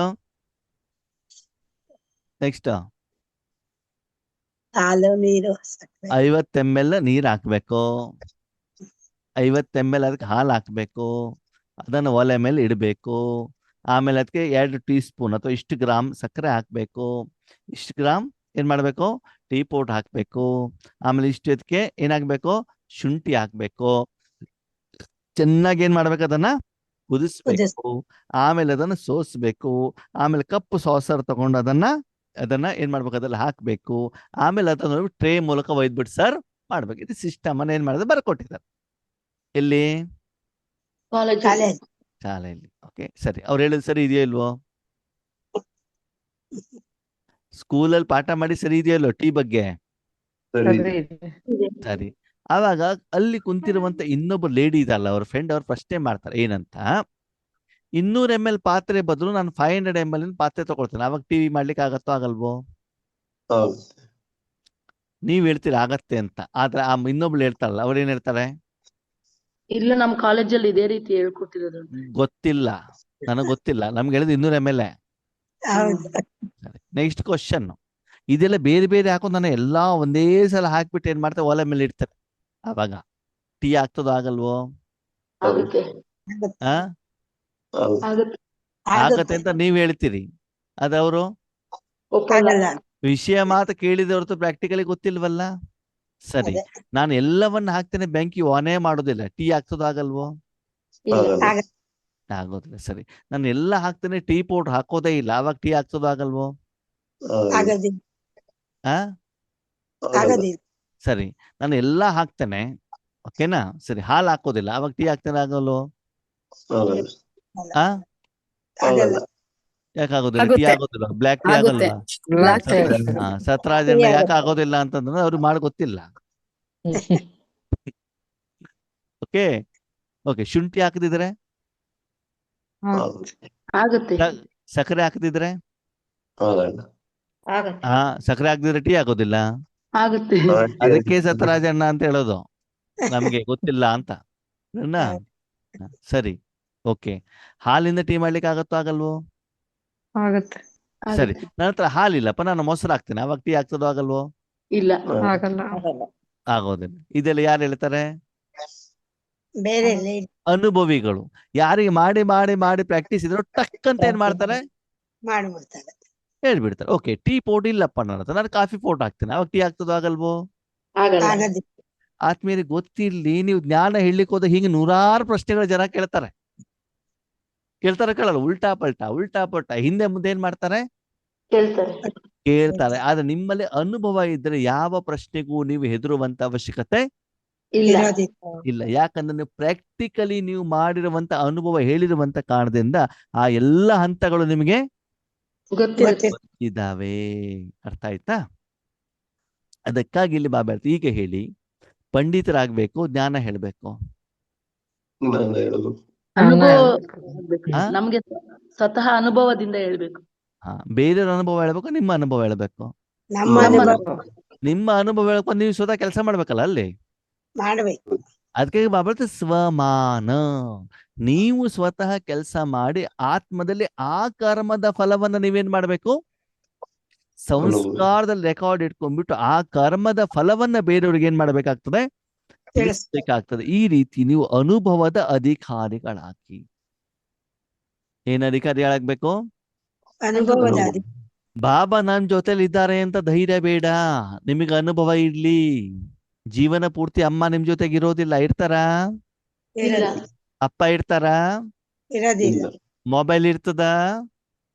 ಹಾಲು ನೀರು ಸಕ್ಕರೆ 50 ml ನೀರ್ ಹಾಕ್ಬೇಕು. 50 ml ಅದಕ್ಕೆ ಹಾಲು ಹಾಕ್ಬೇಕು. ಅದನ್ನು ಒಲೆ ಮೇಲೆ ಇಡಬೇಕು. ಆಮೇಲೆ ಅದಕ್ಕೆ 2 ಟೀ ಸ್ಪೂನ್ ಅಥವಾ ಇಷ್ಟು ಗ್ರಾಮ್ ಸಕ್ಕರೆ ಹಾಕ್ಬೇಕು. ಇಷ್ಟು ಗ್ರಾಮ್ ಏನ್ ಮಾಡ್ಬೇಕು? ಟೀ ಪೌಡರ್ ಹಾಕ್ಬೇಕು. ಆಮೇಲೆ ಇಷ್ಟು ಅದಕ್ಕೆ ಏನಾಗ್ಬೇಕು? ಶುಂಠಿ ಹಾಕ್ಬೇಕು. ಚೆನ್ನಾಗಿ ಏನ್ ಮಾಡ್ಬೇಕು? ಅದನ್ನ ಕುದಿಸ್ಬೇಕು. ಆಮೇಲೆ ಅದನ್ನ ಸೋಸ್ಬೇಕು. ಆಮೇಲೆ ಕಪ್ಪು ಸಾಸರ್ ತಗೊಂಡು ಅದನ್ನ ಏನ್ ಮಾಡ್ಬೇಕು? ಅದ್ರಲ್ಲಿ ಹಾಕ್ಬೇಕು. ಆಮೇಲೆ ಅದನ್ನ ಟ್ರೇ ಮೂಲಕ ಒಯ್ದ್ಬಿಟ್ಟು ಸರ್ವ್ ಮಾಡ್ಬೇಕು. ಇದು ಸಿಸ್ಟಮ್ ಅನ್ನ ಏನ್ ಮಾಡಿದ್ರೆ ಬರ್ಕೊಟ್ಟಿದ್ದಾರೆ. ಎಲ್ಲಿ? ಕಾಲೇಜ್ ಶಾಲೆಯಲ್ಲಿ. ಓಕೆ, ಸರಿ. ಅವ್ರು ಹೇಳಿದ್ ಸರಿ ಇದೆಯೋ ಇಲ್ವೋ? ಸ್ಕೂಲಲ್ಲಿ ಪಾಠ ಮಾಡಿ ಸರಿ ಇದೆಯೋ ಇಲ್ವೋ ಟೀ ಬಗ್ಗೆ? ಸರಿ ಸರಿ. ಆವಾಗ ಅಲ್ಲಿ ಕುಂತಿರುವಂತ ಇನ್ನೊಬ್ಬ ಲೇಡಿ ಇದಲ್ಲ, ಅವ್ರ ಫ್ರೆಂಡ್, ಅವ್ರು ಪ್ರಶ್ನೆ ಮಾಡ್ತಾರೆ ಏನಂತ, 200 ml ಪಾತ್ರೆ ಬದಲು ನಾನು 500 ml ಪಾತ್ರೆ ತಗೊಳ್ತೇನೆ, ಅವಾಗ ಟಿವಿ ಮಾಡ್ಲಿಕ್ಕೆ ಆಗತ್ತೋ ಆಗಲ್ವೋ? ಆಗುತ್ತೆ. ನೀವ್ ಹೇಳ್ತೀರಾ ಆಗತ್ತೆ ಅಂತ. ಆದ್ರೆ ಆ ಇನ್ನೊಬ್ಳು ಹೇಳ್ತಾರಲ್ಲ, ಅವ್ರು ಏನ್ ಹೇಳ್ತಾರೆ? ಇಲ್ಲ, ನಮ್ ಕಾಲೇಜಲ್ಲಿ ಇದೇ ರೀತಿ ಹೇಳ್ಕೊಟ್ಟಿರೋದು. ಗೊತ್ತಿಲ್ಲ, ನನಗ್ ಗೊತ್ತಿಲ್ಲ. ನಮ್ಗೆ ಹೇಳಿದ್ 200 ml. ಹೌದು. Next question. ಇದೆಲ್ಲ ಬೇರೆ ಬೇರೆ ಹಾಕೊಂಡು ನಾನು ಎಲ್ಲಾ ಒಂದೇ ಸಲ ಹಾಕ್ಬಿಟ್ಟು ಏನ್ ಮಾಡ್ತಾರೆ? ಒಲೆ ಮೇಲೆ ಇಡ್ತಾರೆ. ಅವಾಗ ಟೀ ಆಗ್ತದೋ ಆಗಲ್ವೋ? ಆಗುತ್ತೆ ಆ ಆಗುತ್ತೆ. ಆಗುತ್ತೆ ಆಗತ್ತೆ ಅಂತ ನೀವ್ ಹೇಳ್ತೀರಿ. ಅದವರು ಒಪ್ಪಲ್ಲ. ಆಗಲ್ಲ. ವಿಷಯ ಮಾತು ಕೇಳಿದ ಹೊರತು ಪ್ರಾಕ್ಟಿಕಲಿ ಗೊತ್ತಿಲ್ವಲ್ಲ. ಸರಿ, ಅದೇ. ನಾನು ಎಲ್ಲವನ್ನ ಹಾಕ್ತೇನೆ, ಬೆಂಕಿ ಆನೇ ಮಾಡೋದಿಲ್ಲ, ಟೀ ಆಗ್ತದೋ ಆಗಲ್ವೋ? ಇಲ್ಲ. ಆಗಲ್ಲ. ಆಗೋದಿಲ್ಲ. ಸರಿ, ನಾನು ಎಲ್ಲ ಹಾಕ್ತೇನೆ, ಟೀ ಪೌಡರ್ ಹಾಕೋದೇ ಇಲ್ಲ, ಅವಾಗ ಟೀ ಆಗ್ತದೋ ಆಗಲ್ವೋ? ಆಗೋದಿಲ್ಲ. ಆ ಆಗೋದಿಲ್ಲ. ಸರಿ, ನಾನು ಎಲ್ಲ ಹಾಕ್ತೇನೆ, ಓಕೆನಾ? ಸರಿ, ಹಾಲು ಹಾಕೋದಿಲ್ಲ, ಅವಾಗ ಟೀ ಹಾಕ್ತೇನೆ ಆಗಲ್ವೋ? ಆಗಲ್ಲ. ಆ ಆಗಲ್ಲ. ಯಾಕಾಗೋದಿಲ್ಲ? ಟೀ ಆಗೋದಿಲ್ಲ, ಬ್ಲ್ಯಾಕ್ ಟೀ ಆಗುತ್ತೆ. ಆಗಲ್ವಾ? ಬ್ಲಾಕ್ ಟೀ ಆಗುತ್ತೆ. ಸತ್ರಾಜನ್ನ ಯಾಕೆ ಆಗೋದಿಲ್ಲ ಅಂತಂದ್ರೆ ಅವ್ರಿಗೆ ಮಾಡಿ ಗೊತ್ತಿಲ್ಲ. ಓಕೆ ಓಕೆ, ಶುಂಠಿ ಹಾಕದಿದ್ರೆ, ಆಗುತ್ತೆ. ಆಗುತ್ತೆ ಸಕ್ಕರೆ ಹಾಕದಿದ್ರೆ, ಆಗಲ್ಲ. ಆಗತ್ತೆ. ಸಕ್ಕರೆ ಹಾಕದಿದ್ರೆ ಟೀ ಆಗೋದಿಲ್ಲ. ಆಗುತ್ತೆ ಅದಕ್ಕೆ ಸತ್ರಾಜಣ್ಣ ಅಂತ ಹೇಳೋದು, ನಮ್ಗೆ ಗೊತ್ತಿಲ್ಲ ಅಂತ. ಸರಿ, ಓಕೆ. ಹಾಲಿಂದ ಟೀ ಮಾಡ್ಲಿಕ್ಕೆ ಆಗತ್ತೋ ಆಗಲ್ವೋ? ಆಗುತ್ತೆ. ಸರಿ, ನನ್ನ ಹತ್ರ ಹಾಲಿಲ್ಲಪ್ಪ, ನಾನು ಮೊಸರು ಹಾಕ್ತೇನೆ, ಅವಾಗ ಟೀ ಆಗ್ತದೋ ಆಗಲ್ವೋ? ಇಲ್ಲ. ಆಗಲ್ಲ. ಆಗೋದಿಲ್ಲ. ಇದೆಲ್ಲ ಯಾರು ಹೇಳ್ತಾರೆ? ಬೇರೆ ಅನುಭವಿಗಳು. ಯಾರಿಗೆ ಮಾಡಿ ಮಾಡಿ ಮಾಡಿ ಪ್ರಾಕ್ಟೀಸ್ ಇದ್ರು ಟಕ್ ಅಂತ ಏನ್ ಮಾಡ್ತಾರೆ? ಮಾಡ್ಬಿಡ್ತಾರೆ. ಹೇಳ್ಬಿಡ್ತಾರೆ. ಓಕೆ, ಟೀ ಪೌಡರ್ ಇಲ್ಲಪ್ಪ ನನ್ನ ಹತ್ರ, ನಾನು ಕಾಫಿ ಪೌಡರ್ ಹಾಕ್ತೇನೆ, ಅವಾಗ ಟೀ ಆಗ್ತದೋ ಆಗಲ್ವೋ? ಆಗಲ್ಲ. ಆಗೋದಿಲ್ಲ. ಆತ್ಮೀಯರಿಗೆ ಗೊತ್ತಿರ್ಲಿ, ನೀವು ಜ್ಞಾನ ಹೇಳಲಿಕ್ಕೆ ಹೋದ ಹಿಂಗೆ 100 ಪ್ರಶ್ನೆಗಳು ಜನ ಕೇಳ್ತಾರೆ. ಕೇಳಲ್ಲ, ಉಲ್ಟಾ ಪಲ್ಟಾ ಹಿಂದೆ ಮುಂದೆ ಏನ್ ಮಾಡ್ತಾರೆ? ಕೇಳ್ತಾರೆ. ಆದ್ರೆ ನಿಮ್ಮಲ್ಲಿ ಅನುಭವ ಇದ್ರೆ ಯಾವ ಪ್ರಶ್ನೆಗೂ ನೀವು ಹೆದರುವಂತ ಅವಶ್ಯಕತೆ ಇಲ್ಲ. ಇರೋದಿಲ್ಲ. ಇಲ್ಲ. ಯಾಕಂದ್ರೆ ನೀವು ಪ್ರಾಕ್ಟಿಕಲಿ ನೀವು ಮಾಡಿರುವಂತ ಅನುಭವ ಹೇಳಿರುವಂತ ಕಾರಣದಿಂದ ಆ ಎಲ್ಲ ಹಂತಗಳು ನಿಮಗೆ ಗೊತ್ತಿರುತ್ತೆ. ಇದಾವೆ. ಅರ್ಥ ಆಯ್ತಾ? ಅದಕ್ಕಾಗಿ ಇಲ್ಲಿ ಬಾಬಾ ಹೇಳ್ತಾರೆ, ಈಗ ಹೇಳಿ, ಪಂಡಿತರಾಗ್ಬೇಕು, ಜ್ಞಾನ ಹೇಳ್ಬೇಕು. ನಾನು ಹೇಳೋದು ಅನುಭವ ಆ? ನಮ್ಗೆ ಸ್ವತಃ ಅನುಭವದಿಂದ ಹೇಳ್ಬೇಕು. ಬೇರೆಯವ್ರ ಅನುಭವ ಹೇಳ್ಬೇಕು, ನಿಮ್ಮ ಅನುಭವ ಹೇಳ್ಬೇಕು. ನಮ್ಮ ನಮ್ಮ ಅನುಭವ ನಿಮ್ಮ ಅನುಭವ ಹೇಳ್ಕೊಂಡು ನೀವು ಸ್ವತಃ ಕೆಲಸ ಮಾಡ್ಬೇಕಲ್ಲ ಅಲ್ಲಿ. ಮಾಡ್ಬೇಕು. ಅದಕ್ಕೆ ಬಾಬಾ ಹೇಳ್ತಾರೆ, ಸ್ವಮಾನ. ನೀವು ಸ್ವತಃ ಕೆಲಸ ಮಾಡಿ ಆತ್ಮದಲ್ಲಿ ಆ ಕರ್ಮದ ಫಲವನ್ನ ನೀವೇನ್ ಮಾಡ್ಬೇಕು? ಸಂಸ್ಕಾರದಲ್ಲಿ ರೆಕಾರ್ಡ್ ಇಟ್ಕೊಂಡ್ಬಿಟ್ಟು ಆ ಕರ್ಮದ ಫಲವನ್ನ ಬೇರೆಯವ್ರಿಗೆ ಏನ್ ಮಾಡ್ಬೇಕಾಗ್ತದೆ? ತಿಳಿಸ್ಬೇಕಾಗ್ತದೆ. ಈ ರೀತಿ ನೀವು ಅನುಭವದ ಅಧಿಕಾರಿಗಳಾಗಿ. ಏನ್ ಅಧಿಕಾರಿಗಳಾಗ್ಬೇಕು? ಅನುಭವದ ಬಾಬಾ ನನ್ ಜೊತೆಲಿ ಇದ್ದಾರೆ ಅಂತ ಧೈರ್ಯ ಬೇಡ, ನಿಮಗೆ ಅನುಭವ ಇರ್ಲಿ. ಜೀವನ ಪೂರ್ತಿ ಅಮ್ಮ ನಿಮ್ ಜೊತೆಗೆ ಇರೋದಿಲ್ಲ. ಇರ್ತಾರ? ಇಲ್ಲ. ಅಪ್ಪ ಇರ್ತಾರ? ಇರೋದಿಲ್ಲ. ಮೊಬೈಲ್ ಇರ್ತದ?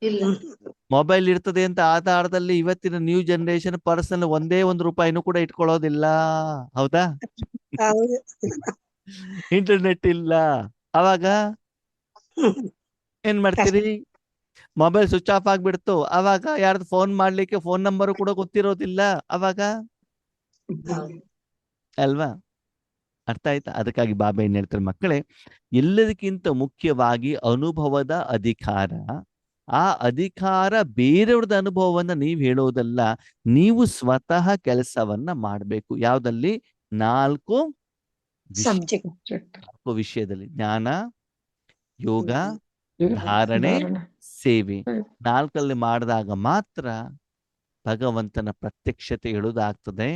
ಇಲ್ಲ. ಮೊಬೈಲ್ ಇರ್ತದೆ ಅಂತ ಆಧಾರದಲ್ಲಿ ಇವತ್ತಿನ ನ್ಯೂ ಜನರೇಷನ್ ಪರ್ಸನಲ್ ₹1 ಕೂಡ ಇಟ್ಕೊಳ್ಳೋದಿಲ್ಲ. ಹೌದಾ? ಹೌದು. ಇಂಟರ್ನೆಟ್ ಇಲ್ಲ. ಅವಾಗ ಏನ್ ಮಾಡ್ತೀರಿ? ಮೊಬೈಲ್ ಸ್ವಿಚ್ ಆಫ್ ಆಗ್ಬಿಡ್ತು. ಅವಾಗ ಯಾರ್ದು ಫೋನ್ ಮಾಡ್ಲಿಕ್ಕೆ ಫೋನ್ ನಂಬರ್ ಕೂಡ ಗೊತ್ತಿರೋದಿಲ್ಲ. ಅವಾಗ ಅಲ್ವಾ? ಅರ್ಥ ಆಯ್ತಾ? ಅದಕ್ಕಾಗಿ ಬಾಬಾ ಏನ್ ಹೇಳ್ತಾರೆ ಮಕ್ಕಳೇ, ಎಲ್ಲದಕ್ಕಿಂತ ಮುಖ್ಯವಾಗಿ ಅನುಭವದ ಅಧಿಕಾರ. ಆ ಅಧಿಕಾರ ಬೇರೆಯವ್ರದ್ದು ಅನುಭವವನ್ನ ನೀವು ಹೇಳೋದಲ್ಲ, ನೀವು ಸ್ವತಃ ಕೆಲಸವನ್ನ ಮಾಡ್ಬೇಕು. ಯಾವ್ದಲ್ಲಿ? 4 ಸಬ್ಜೆಕ್ಟ್ 4 ವಿಷಯದಲ್ಲಿ ಜ್ಞಾನ, ಯೋಗ, ಹ್ಮ್. ಧಾರಣೆ, ಧಾರಣೆ. ಸೇವೆ. ಹ್ಮ್. 4 ಮಾಡಿದಾಗ ಮಾತ್ರ ಭಗವಂತನ ಪ್ರತ್ಯಕ್ಷತೆ ಹೇಳುವುದಾಗ್ತದೆ.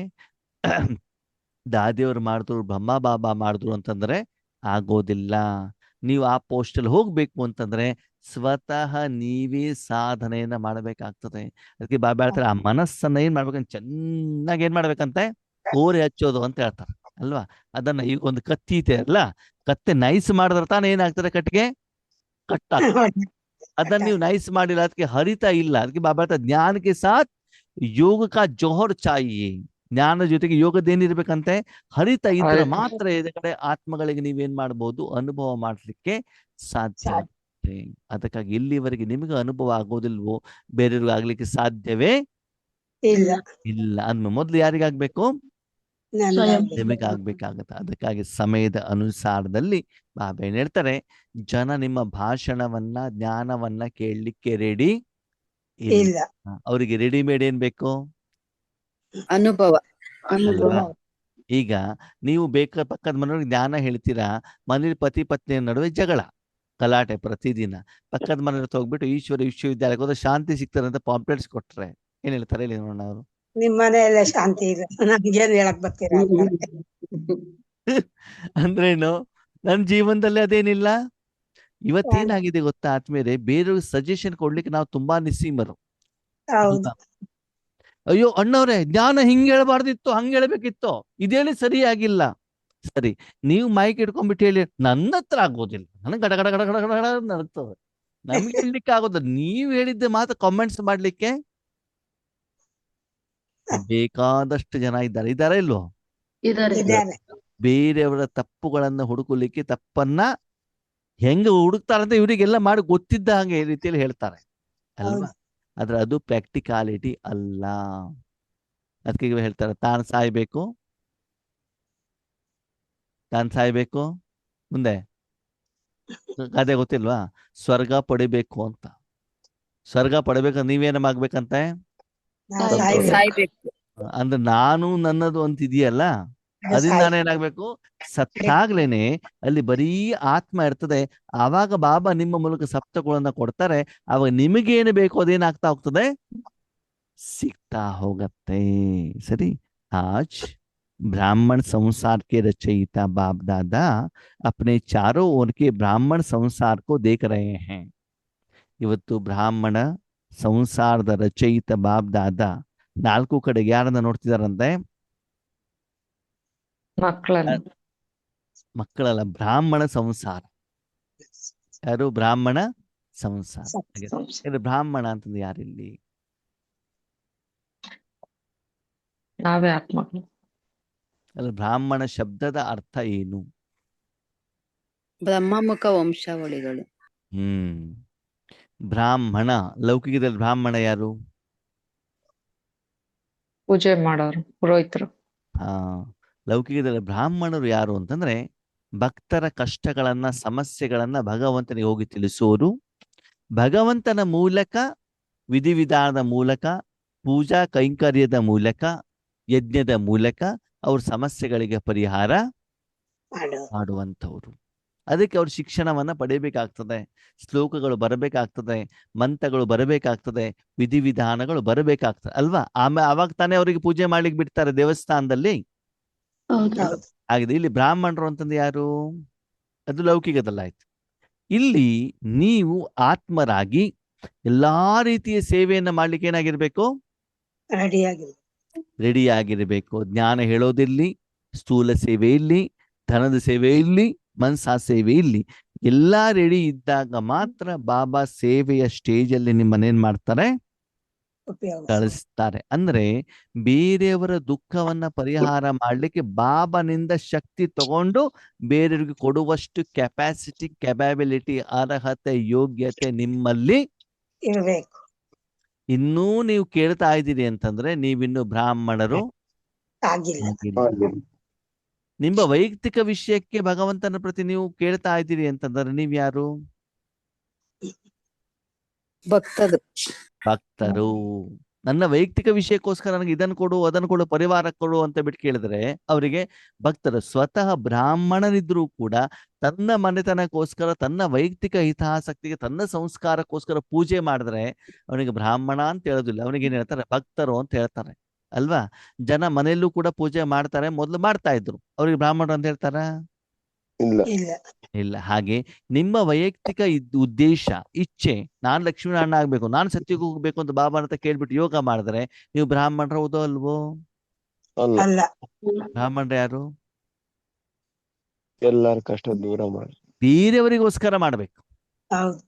ದಾದಿಯವರು ಮಾಡಿದ್ರು, ಬ್ರಹ್ಮ ಬಾಬಾ ಮಾಡಿದ್ರು ಅಂತಂದ್ರೆ ಆಗೋದಿಲ್ಲ. ನೀವು ಆ ಪೋಸ್ಟಲ್ಲಿ ಹೋಗ್ಬೇಕು ಅಂತಂದ್ರೆ ಸ್ವತಃ ನೀವೇ ಸಾಧನೆಯನ್ನ ಮಾಡಬೇಕಾಗ್ತದೆ. ಅದಕ್ಕೆ ಬಾಬಾ ಹೇಳ್ತಾರೆ, ಆ ಮನಸ್ಸನ್ನ ಏನ್ ಮಾಡ್ಬೇಕಂತ ಚೆನ್ನಾಗಿ ಏನ್ ಮಾಡ್ಬೇಕಂತೆ ಓರೆ ಹಚ್ಚೋದು ಅಂತ ಹೇಳ್ತಾರೆ ಅಲ್ವಾ. ಅದನ್ನ ಈಗ ಒಂದು ಕತ್ತಿ ಇದೆ ಅಲ್ಲ, ಕತ್ತೆ ನೈಸ್ ಮಾಡಿದ್ರೆ ತಾನೇ ಏನಾಗ್ತದೆ, ಕಟ್ಟಿಗೆ ಕಟ್ಟಾಗ್ತದೆ. ಅದನ್ನ ನೀವು ನೈಸ್ ಮಾಡಿಲ್ಲ, ಅದಕ್ಕೆ ಹರಿತಾ ಇಲ್ಲ. ಅದಕ್ಕೆ ಬಾಬಾ ಹೇಳ್ತಾರೆ, ಜ್ಞಾನಕ್ಕೆ ಸಾಥ್ ಯೋಗ ಕಾ ಜೋಹರ್ ಚಾಹಿಯೇ. ಜ್ಞಾನ ಜೊತೆಗೆ ಯೋಗದೇನಿರ್ಬೇಕಂತೆ, ಹರಿತಾ ಇದ್ರೆ ಹರಿತ. ಮಾತ್ರ ಕಡೆ ಆತ್ಮಗಳಿಗೆ ನೀವೇನ್ ಮಾಡ್ಬೋದು, ಅನುಭವ ಮಾಡ್ಲಿಕ್ಕೆ ಸಾಧ್ಯ ಆಗುತ್ತೆ. ಅದಕ್ಕಾಗಿ ಇಲ್ಲಿವರೆಗೆ ನಿಮಗೆ ಅನುಭವ ಆಗೋದಿಲ್ವೋ, ಬೇರೆಯವ್ರಿಗೆ ಆಗ್ಲಿಕ್ಕೆ ಸಾಧ್ಯವೇ ಇಲ್ಲ ಇಲ್ಲ. ಅಂದ್ಮೇಲೆ ಮೊದ್ಲು ಯಾರಿಗಾಗ್ಬೇಕು, ಸ್ವಯಂ. ನನ್ಗಾಗಿ ನಿಮಗೆ ಆಗ್ಬೇಕಾಗತ್ತೆ. ಅದಕ್ಕಾಗಿ ಸಮಯದ ಅನುಸಾರದಲ್ಲಿ ಬಾಬಾ ಏನ್ ಹೇಳ್ತಾರೆ, ಜನ ನಿಮ್ಮ ಭಾಷಣವನ್ನ ಜ್ಞಾನವನ್ನ ಕೇಳಲಿಕ್ಕೆ ರೆಡಿ ಇಲ್ಲ. ಇಲ್ಲ ಅವರಿಗೆ ರೆಡಿಮೇಡ್ ಏನ್ ಬೇಕು, ಅನುಭವ ಅಲ್ವಾ. ಈಗ ನೀವು ಪಕ್ಕದ ಮನೆಯವ್ರಿಗೆ ಜ್ಞಾನ ಹೇಳ್ತೀರಾ, ಮನೇಲಿ ಪತಿ ಪತ್ನಿಯ ನಡುವೆ ಜಗಳ ಗಲಾಟೆ ಪ್ರತಿದಿನ. ಪಕ್ಕದ ಮನೆಯವ್ರ ಹೋಗ್ಬಿಟ್ಟು ಈಶ್ವರ ವಿಶ್ವವಿದ್ಯಾಲಯಕ್ಕೆ ಹೋದ್ರೆ ಶಾಂತಿ ಸಿಗ್ತಾರೆ ಅಂತ ಪಾಂಪ್ಲೆಟ್ಸ್ ಕೊಟ್ರೆ ಏನ್ ಹೇಳ್ತಾರೆ ಹೇಳಿ ನೋಡೋಣ ಅವರು. ನಿಮ್ ಮನೆಯಲ್ಲ ಶಾಂತಿ ಇಲ್ಲ, ನಮ್ಗೇನ್ ಹೇಳಕ್ ಬರ್ತೀರಾ ಅಂತಾರೆ. ಅಂದ್ರೇನು, ನನ್ನ ಜೀವನದಲ್ಲಿ ಅದೇನಿಲ್ಲ. ಇವತ್ತೇನಾಗಿದೆ ಗೊತ್ತಾ ಆತ್ಮೀಯರೇ, ಬೇರೆಯವ್ರಿಗೆ ಸಜೆಷನ್ ಕೊಡ್ಲಿಕ್ಕೆ ನಾವು ತುಂಬಾ ನಿಸ್ಸೀಮರು. ಹೌದು ಅಯ್ಯೋ ಅಣ್ಣವ್ರೆ, ಜ್ಞಾನ ಹಿಂಗ್ ಹೇಳ್ಬಾರ್ದಿತ್ತು, ಹಂಗ್ ಹೇಳ್ಬೇಕಿತ್ತು, ಇದೇಳಿ ಸರಿಯಾಗಿಲ್ಲ. ಸರಿ, ನೀವು ಮೈಕ್ ಇಟ್ಕೊಂಡ್ಬಿಟ್ಟು ಹೇಳಿ, ನನ್ನ ಹತ್ರ ಆಗೋದಿಲ್ಲ, ನನಗೆ ಗಡ ಗಡ ಗಡ ಗಡ ಗಡ ಗಡ ನಡ್ತದೆ, ನಮ್ಗೆ ಹೇಳಲಿಕ್ಕೆ ಆಗೋದಿಲ್ಲ. ನೀವ್ ಹೇಳಿದ್ದೆ ಮಾತ್ರ ಕಾಮೆಂಟ್ಸ್ ಮಾಡ್ಲಿಕ್ಕೆ ಬೇಕಾದಷ್ಟು ಜನ ಇದ್ದಾರೆ ಇಲ್ವೋ. ಇದಾರೆ. ಇದಾರೆ. ಬೇರೆಯವರ ತಪ್ಪುಗಳನ್ನ ಹುಡುಕಲಿಕ್ಕೆ, ತಪ್ಪನ್ನ ಹೆಂಗ ಹುಡುಕ್ತಾರಂತ ಇವರಿಗೆಲ್ಲ ಮಾಡಿ ಗೊತ್ತಿದ್ದ ಹಾಗೆ ಈ ರೀತಿಯಲ್ಲಿ ಹೇಳ್ತಾರೆ ಅಲ್ವಾ. ಆದ್ರೆ ಅದು ಪ್ರಾಕ್ಟಿಕಾಲಿಟಿ ಅಲ್ಲ. ಅದಕ್ಕೆ ಹೇಳ್ತಾರೆ, ತಾನು ಸಾಯ್ಬೇಕು ಮುಂದೆ ಅದೇ ಗೊತ್ತಿಲ್ವಾ, ಸ್ವರ್ಗ ಪಡಿಬೇಕು ಅಂತ. ಸ್ವರ್ಗ ಪಡಿಬೇಕಂದ್ರೆ ನೀವೇನಮಾಗ್ಬೇಕಂತೆ, ನಾವ್ ಸಾಯ್ಬೇಕು. ಸಾಯ್ಬೇಕು. ಅಂದ್ರೆ ನಾನು ನನ್ನದು ಅಂತ ಇದೆಯಲ್ಲ, ಅದರಿಂದ ಏನಾಗ್ಬೇಕು, ಸತ್ತಾಗ್ಲೇನೆ ಅಲ್ಲಿ ಬರೀ ಆತ್ಮ ಇರ್ತದೆ. ಆವಾಗ ಬಾಬಾ ನಿಮ್ಮ ಮೂಲಕ ಸಪ್ತಗುಳನ್ನ ಕೊಡ್ತಾರೆ. ಅವಾಗ ನಿಮಗೇನು ಬೇಕೋ ಅದೇನಾಗ್ತಾ ಹೋಗ್ತದೆ, ಸಿಗ್ತಾ ಹೋಗತ್ತೆ. ಸರಿ, आज ब्राह्मण संसार के रचयिता बाप दादा अपने चारों ओर के ब्राह्मण संसार को देख रहे हैं. ಇವತ್ತು ಬ್ರಾಹ್ಮಣ ಸಂಸಾರದ ರಚಯಿತ ಬಾಪ್ ದಾದ 4 ಕಡೆಗೆ ಯಾರನ್ನ ನೋಡ್ತಿದಾರಂತೆ, ಮಕ್ಕಳಲ್ಲ, ಬ್ರಾಹ್ಮಣ ಸಂಸಾರ. ಯಾರು ಬ್ರಾಹ್ಮಣ ಸಂಸಾರ. ಬ್ರಾಹ್ಮಣ ಅಂತಂದ್ರೆ ಯಾರಿಲ್ಲಿ, ನಾವೇ ಆತ್ಮಗಳು. ಅಲ್ಲ, ಬ್ರಾಹ್ಮಣ ಶಬ್ದದ ಅರ್ಥ ಏನು, ಬ್ರಹ್ಮಮುಖ ವಂಶಾವಳಿಗಳು. ಬ್ರಾಹ್ಮಣ, ಲೌಕಿಕದಲ್ಲಿ ಬ್ರಾಹ್ಮಣ ಯಾರು, ಪೂಜೆ ಮಾಡೋರು, ಪುರೋಹಿತರು. ಲೌಕಿಕದಲ್ಲಿ ಬ್ರಾಹ್ಮಣರು ಯಾರು ಅಂತಂದ್ರೆ, ಭಕ್ತರ ಕಷ್ಟಗಳನ್ನ ಸಮಸ್ಯೆಗಳನ್ನ ಭಗವಂತನಿಗೆ ಹೋಗಿ ತಿಳಿಸೋರು. ಭಗವಂತನ ಮೂಲಕ, ವಿಧಿವಿಧಾನದ ಮೂಲಕ, ಪೂಜಾ ಕೈಂಕರ್ಯದ ಮೂಲಕ, ಯಜ್ಞದ ಮೂಲಕ ಅವ್ರ ಸಮಸ್ಯೆಗಳಿಗೆ ಪರಿಹಾರ ಮಾಡುವಂಥವ್ರು. ಅದಕ್ಕೆ ಅವ್ರ ಶಿಕ್ಷಣವನ್ನ ಪಡೆಯಬೇಕಾಗ್ತದೆ, ಶ್ಲೋಕಗಳು ಬರಬೇಕಾಗ್ತದೆ, ಮಂತ್ರಗಳು ಬರಬೇಕಾಗ್ತದೆ, ವಿಧಿವಿಧಾನಗಳು ಬರಬೇಕಾಗ್ತದೆ ಅಲ್ವಾ. ಅವಾಗ ತಾನೇ ಅವರಿಗೆ ಪೂಜೆ ಮಾಡ್ಲಿಕ್ಕೆ ಬಿಡ್ತಾರೆ ದೇವಸ್ಥಾನದಲ್ಲಿ. ಹಾಗಿದೆ. ಇಲ್ಲಿ ಬ್ರಾಹ್ಮಣರು ಅಂತಂದ್ರೆ ಯಾರು, ಅದು ಲೌಕಿಕದಲ್ಲಾಯ್ತು. ಇಲ್ಲಿ ನೀವು ಆತ್ಮರಾಗಿ ಎಲ್ಲಾ ರೀತಿಯ ಸೇವೆಯನ್ನ ಮಾಡ್ಲಿಕ್ಕೆ ಏನಾಗಿರ್ಬೇಕು, ರೆಡಿ ಆಗಿರ್ಬೇಕು. ಜ್ಞಾನ ಹೇಳೋದಿರ್ಲಿ, ಸ್ಥೂಲ ಸೇವೆ ಇರ್ಲಿ, ಧನದ ಸೇವೆ ಇರ್ಲಿ, ಮನಸಾ ಸೇವೆ ಇರ್ಲಿ, ಎಲ್ಲಾ ರೆಡಿ ಇದ್ದಾಗ ಮಾತ್ರ ಬಾಬಾ ಸೇವೆಯ ಸ್ಟೇಜ್ ಅಲ್ಲಿ ನಿಮ್ಮನ್ನೇನ್ ಮಾಡ್ತಾರೆ, ಕಳಿಸ್ತಾರೆ. ಅಂದ್ರೆ ಬೇರೆಯವರ ದುಃಖವನ್ನ ಪರಿಹಾರ ಮಾಡ್ಲಿಕ್ಕೆ ಬಾಬಾನಿಂದ ಶಕ್ತಿ ತಗೊಂಡು ಬೇರೆಯವ್ರಿಗೆ ಕೊಡುವಷ್ಟು ಕೆಪಾಸಿಟಿ, ಕೆಪಾಬಿಲಿಟಿ, ಅರ್ಹತೆ, ಯೋಗ್ಯತೆ ನಿಮ್ಮಲ್ಲಿ ಇರಬೇಕು. ಇನ್ನೂ ನೀವು ಕೇಳ್ತಾ ಇದ್ದೀರಿ ಅಂತಂದ್ರೆ ನೀವಿನ್ನು ಬ್ರಾಹ್ಮಣರು ಆಗಿಲ್ಲ. ನಿಮ್ಮ ವೈಯಕ್ತಿಕ ವಿಷಯಕ್ಕೆ ಭಗವಂತನ ಪ್ರತಿ ನೀವು ಕೇಳ್ತಾ ಇದ್ದೀರಿ ಅಂತಂದ್ರೆ ನೀವ್ ಯಾರು, ಭಕ್ತರು. ಭಕ್ತರು. ನನ್ನ ವೈಯಕ್ತಿಕ ವಿಷಯಕ್ಕೋಸ್ಕರ ನನಗೆ ಇದನ್ನು ಕೊಡು ಅದನ್ನು ಕೊಡು ಪರಿವಾರ ಕೊಡು ಅಂತ ಬಿಟ್ಟು ಕೇಳಿದ್ರೆ ಅವರಿಗೆ ಭಕ್ತರು ಸ್ವತಃ ಬ್ರಾಹ್ಮಣನಿದ್ರೂ ಕೂಡ ತನ್ನ ಮನೆತನಕ್ಕೋಸ್ಕರ ತನ್ನ ವೈಯಕ್ತಿಕ ಹಿತಾಸಕ್ತಿಗೆ ತನ್ನ ಸಂಸ್ಕಾರಕ್ಕೋಸ್ಕರ ಪೂಜೆ ಮಾಡಿದ್ರೆ ಅವನಿಗೆ ಬ್ರಾಹ್ಮಣ ಅಂತ ಹೇಳೋದಿಲ್ಲ, ಅವನಿಗೆ ಏನ್ ಹೇಳ್ತಾರೆ, ಭಕ್ತರು ಅಂತ ಹೇಳ್ತಾರೆ ಅಲ್ವಾ. ಜನ ಮನೆಯಲ್ಲೂ ಕೂಡ ಪೂಜೆ ಮಾಡ್ತಾರೆ, ಮೊದಲು ಮಾಡ್ತಾ ಇದ್ರು, ಅವ್ರಿಗೆ ಬ್ರಾಹ್ಮಣರು ಅಂತ ಹೇಳ್ತಾರ? ಇಲ್ಲ. ಇಲ್ಲ. ಇಲ್ಲ. ಹಾಗೆ ನಿಮ್ಮ ವೈಯಕ್ತಿಕ ಉದ್ದೇಶ, ಇಚ್ಛೆ, ನಾನ್ ಲಕ್ಷ್ಮೀನಾರಾಯಣ ಆಗ್ಬೇಕು, ನಾನ್ ಸತ್ಯಕ್ಕೆ ಹೋಗ್ಬೇಕು ಅಂತ ಬಾಬಾ ಅಂತ ಕೇಳ್ಬಿಟ್ಟು ಯೋಗ ಮಾಡಿದ್ರೆ ನೀವು ಬ್ರಾಹ್ಮಣರು ಹೌದೋ ಅಲ್ವೋ? ಅಲ್ಲ. ಅಲ್ಲ. ಬ್ರಾಹ್ಮಣರು ಯಾರು? ಎಲ್ಲಾರ ಕಷ್ಟ ದೂರ ಮಾಡಿ ಬೇರೆಯವರಿಗೋಸ್ಕರ ಮಾಡ್ಬೇಕು. ಹೌದು.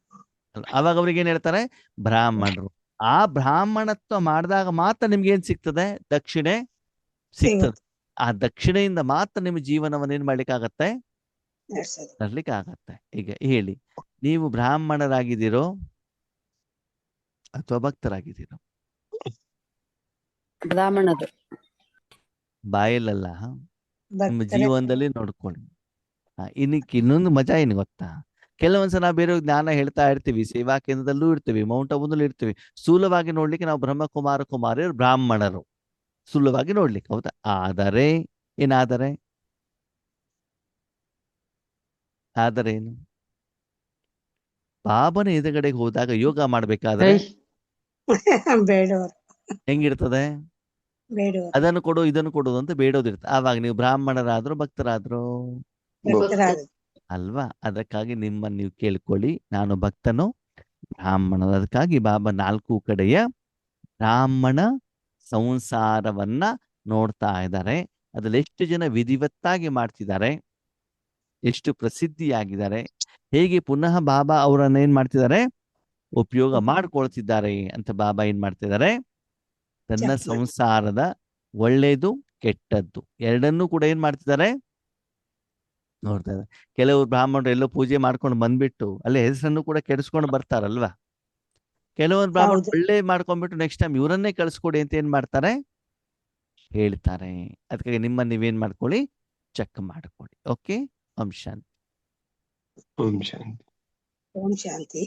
ಅವಾಗ ಅವ್ರಿಗೆ ಏನ್ ಹೇಳ್ತಾರೆ? ಬ್ರಾಹ್ಮಣರು. ಆ ಬ್ರಾಹ್ಮಣತ್ವ ಮಾಡಿದಾಗ ಮಾತ್ರ ನಿಮ್ಗೆ ಏನ್ ಸಿಗ್ತದೆ? ದಕ್ಷಿಣೆ ಸಿಗ್ತದೆ. ಆ ದಕ್ಷಿಣೆಯಿಂದ ಮಾತ್ರ ನಿಮ್ಮ ಜೀವನವನ್ನು ಏನ್ ಮಾಡ್ಲಿಕ್ಕಾಗತ್ತೆ? ನಡ್ಸೋದು. ತರ್ಲಿಕ್ಕೆ ಆಗತ್ತೆ. ಈಗ ಹೇಳಿ, ನೀವು ಬ್ರಾಹ್ಮಣರಾಗಿದ್ದೀರೋ ಅಥವಾ ಭಕ್ತರಾಗಿದ್ದೀರೋ? ಬ್ರಾಹ್ಮಣರು. ಬಾಯಲ್ಲಲ್ಲ, ನಿಮ್ಮ ಭಕ್ತರೇ. ಜೀವನದಲ್ಲಿ ನೋಡ್ಕೊಳ್ಳಿ. ಇನ್ನೊಂದು ಮಜಾ ಏನು ಗೊತ್ತಾ? ಕೆಲವೊಂದ್ಸಲ ನಾವು ಬೇರೆ ಜ್ಞಾನ ಹೇಳ್ತಾ ಇರ್ತೀವಿ, ಸೇವಾ ಕೇಂದ್ರದಲ್ಲೂ ಇರ್ತೀವಿ, ಮೌಂಟ್ ಅಬುದಲ್ಲೂ ಇರ್ತೀವಿ. ಸ್ಥೂಲವಾಗಿ ನೋಡ್ಲಿಕ್ಕೆ ನಾವು ಬ್ರಹ್ಮಕುಮಾರ ಕುಮಾರಿಯರು ಬ್ರಾಹ್ಮಣರು, ಸ್ಥೂಲವಾಗಿ ನೋಡ್ಲಿಕ್ಕೆ, ಹೌದಾ? ಆದರೆ ಏನಾದರೆ ಏನು? ಬಾಬನ ಎದುರುಗಡೆಗೆ ಹೋದಾಗ ಯೋಗ ಮಾಡ್ಬೇಕಾದ್ರೆ ಬೇಡವರು. ಹೆಂಗಿರ್ತದೆ? ಬೇಡವರು. ಅದನ್ನು ಕೊಡು ಇದನ್ನು ಕೊಡು ಅಂತ ಬೇಡೋದಿರ್ತದೆ. ಆವಾಗ ನೀವು ಬ್ರಾಹ್ಮಣರಾದ್ರು ಭಕ್ತರಾದ್ರು ಭಕ್ತರಾದ. ಅಲ್ವಾ? ಅದಕ್ಕಾಗಿ ನಿಮ್ಮನ್ನು ನೀವು ಕೇಳ್ಕೊಳ್ಳಿ, ನಾನು ಭಕ್ತನು ಬ್ರಾಹ್ಮಣನು. ಅದಕ್ಕಾಗಿ ಬಾಬಾ 4 ಕಡೆಯ ಬ್ರಾಹ್ಮಣ ಸಂಸಾರವನ್ನ ನೋಡ್ತಾ ಇದ್ದಾರೆ. ಅದ್ರಲ್ಲಿ ಎಷ್ಟು ಜನ ವಿಧಿವತ್ತಾಗಿ ಮಾಡ್ತಿದ್ದಾರೆ, ಎಷ್ಟು ಪ್ರಸಿದ್ಧಿಯಾಗಿದ್ದಾರೆ, ಹೇಗೆ ಪುನಃ ಬಾಬಾ ಅವರನ್ನ ಏನ್ ಮಾಡ್ತಿದ್ದಾರೆ, ಉಪಯೋಗ ಮಾಡ್ಕೊಳ್ತಿದ್ದಾರೆ ಅಂತ ಬಾಬಾ ಏನ್ ಮಾಡ್ತಿದ್ದಾರೆ, ತನ್ನ ಸಂಸಾರದ ಒಳ್ಳೇದು ಕೆಟ್ಟದ್ದು ಎರಡನ್ನೂ ಕೂಡ ಏನ್ ಮಾಡ್ತಿದ್ದಾರೆ, ನೋಡ್ತಾ ಇದ್ದಾರೆ. ಕೆಲವರು ಬ್ರಾಹ್ಮಣರು ಎಲ್ಲೋ ಪೂಜೆ ಮಾಡ್ಕೊಂಡು ಬಂದ್ಬಿಟ್ಟು ಅಲ್ಲೇ ಹೆಸರನ್ನು ಕೂಡ ಕೆಡಿಸ್ಕೊಂಡು ಬರ್ತಾರಲ್ವಾ. ಕೆಲವೊಂದು ಬ್ರಾಹ್ಮಣರು ಒಳ್ಳೆ ಮಾಡ್ಕೊಂಡ್ಬಿಟ್ಟು ನೆಕ್ಸ್ಟ್ ಟೈಮ್ ಇವರನ್ನೇ ಕಳಿಸ್ಕೊಡಿ ಅಂತ ಏನ್ ಮಾಡ್ತಾರೆ, ಹೇಳ್ತಾರೆ. ಅದಕ್ಕಾಗಿ ನಿಮ್ಮನ್ನ ನೀವೇನ್ ಮಾಡ್ಕೊಳ್ಳಿ, ಚೆಕ್ ಮಾಡ್ಕೊಳ್ಳಿ. ಓಕೆ. ಓಂ ಶಾಂತಿ. ಓಂ ಶಾಂತಿ. ಓಂ ಶಾಂತಿ.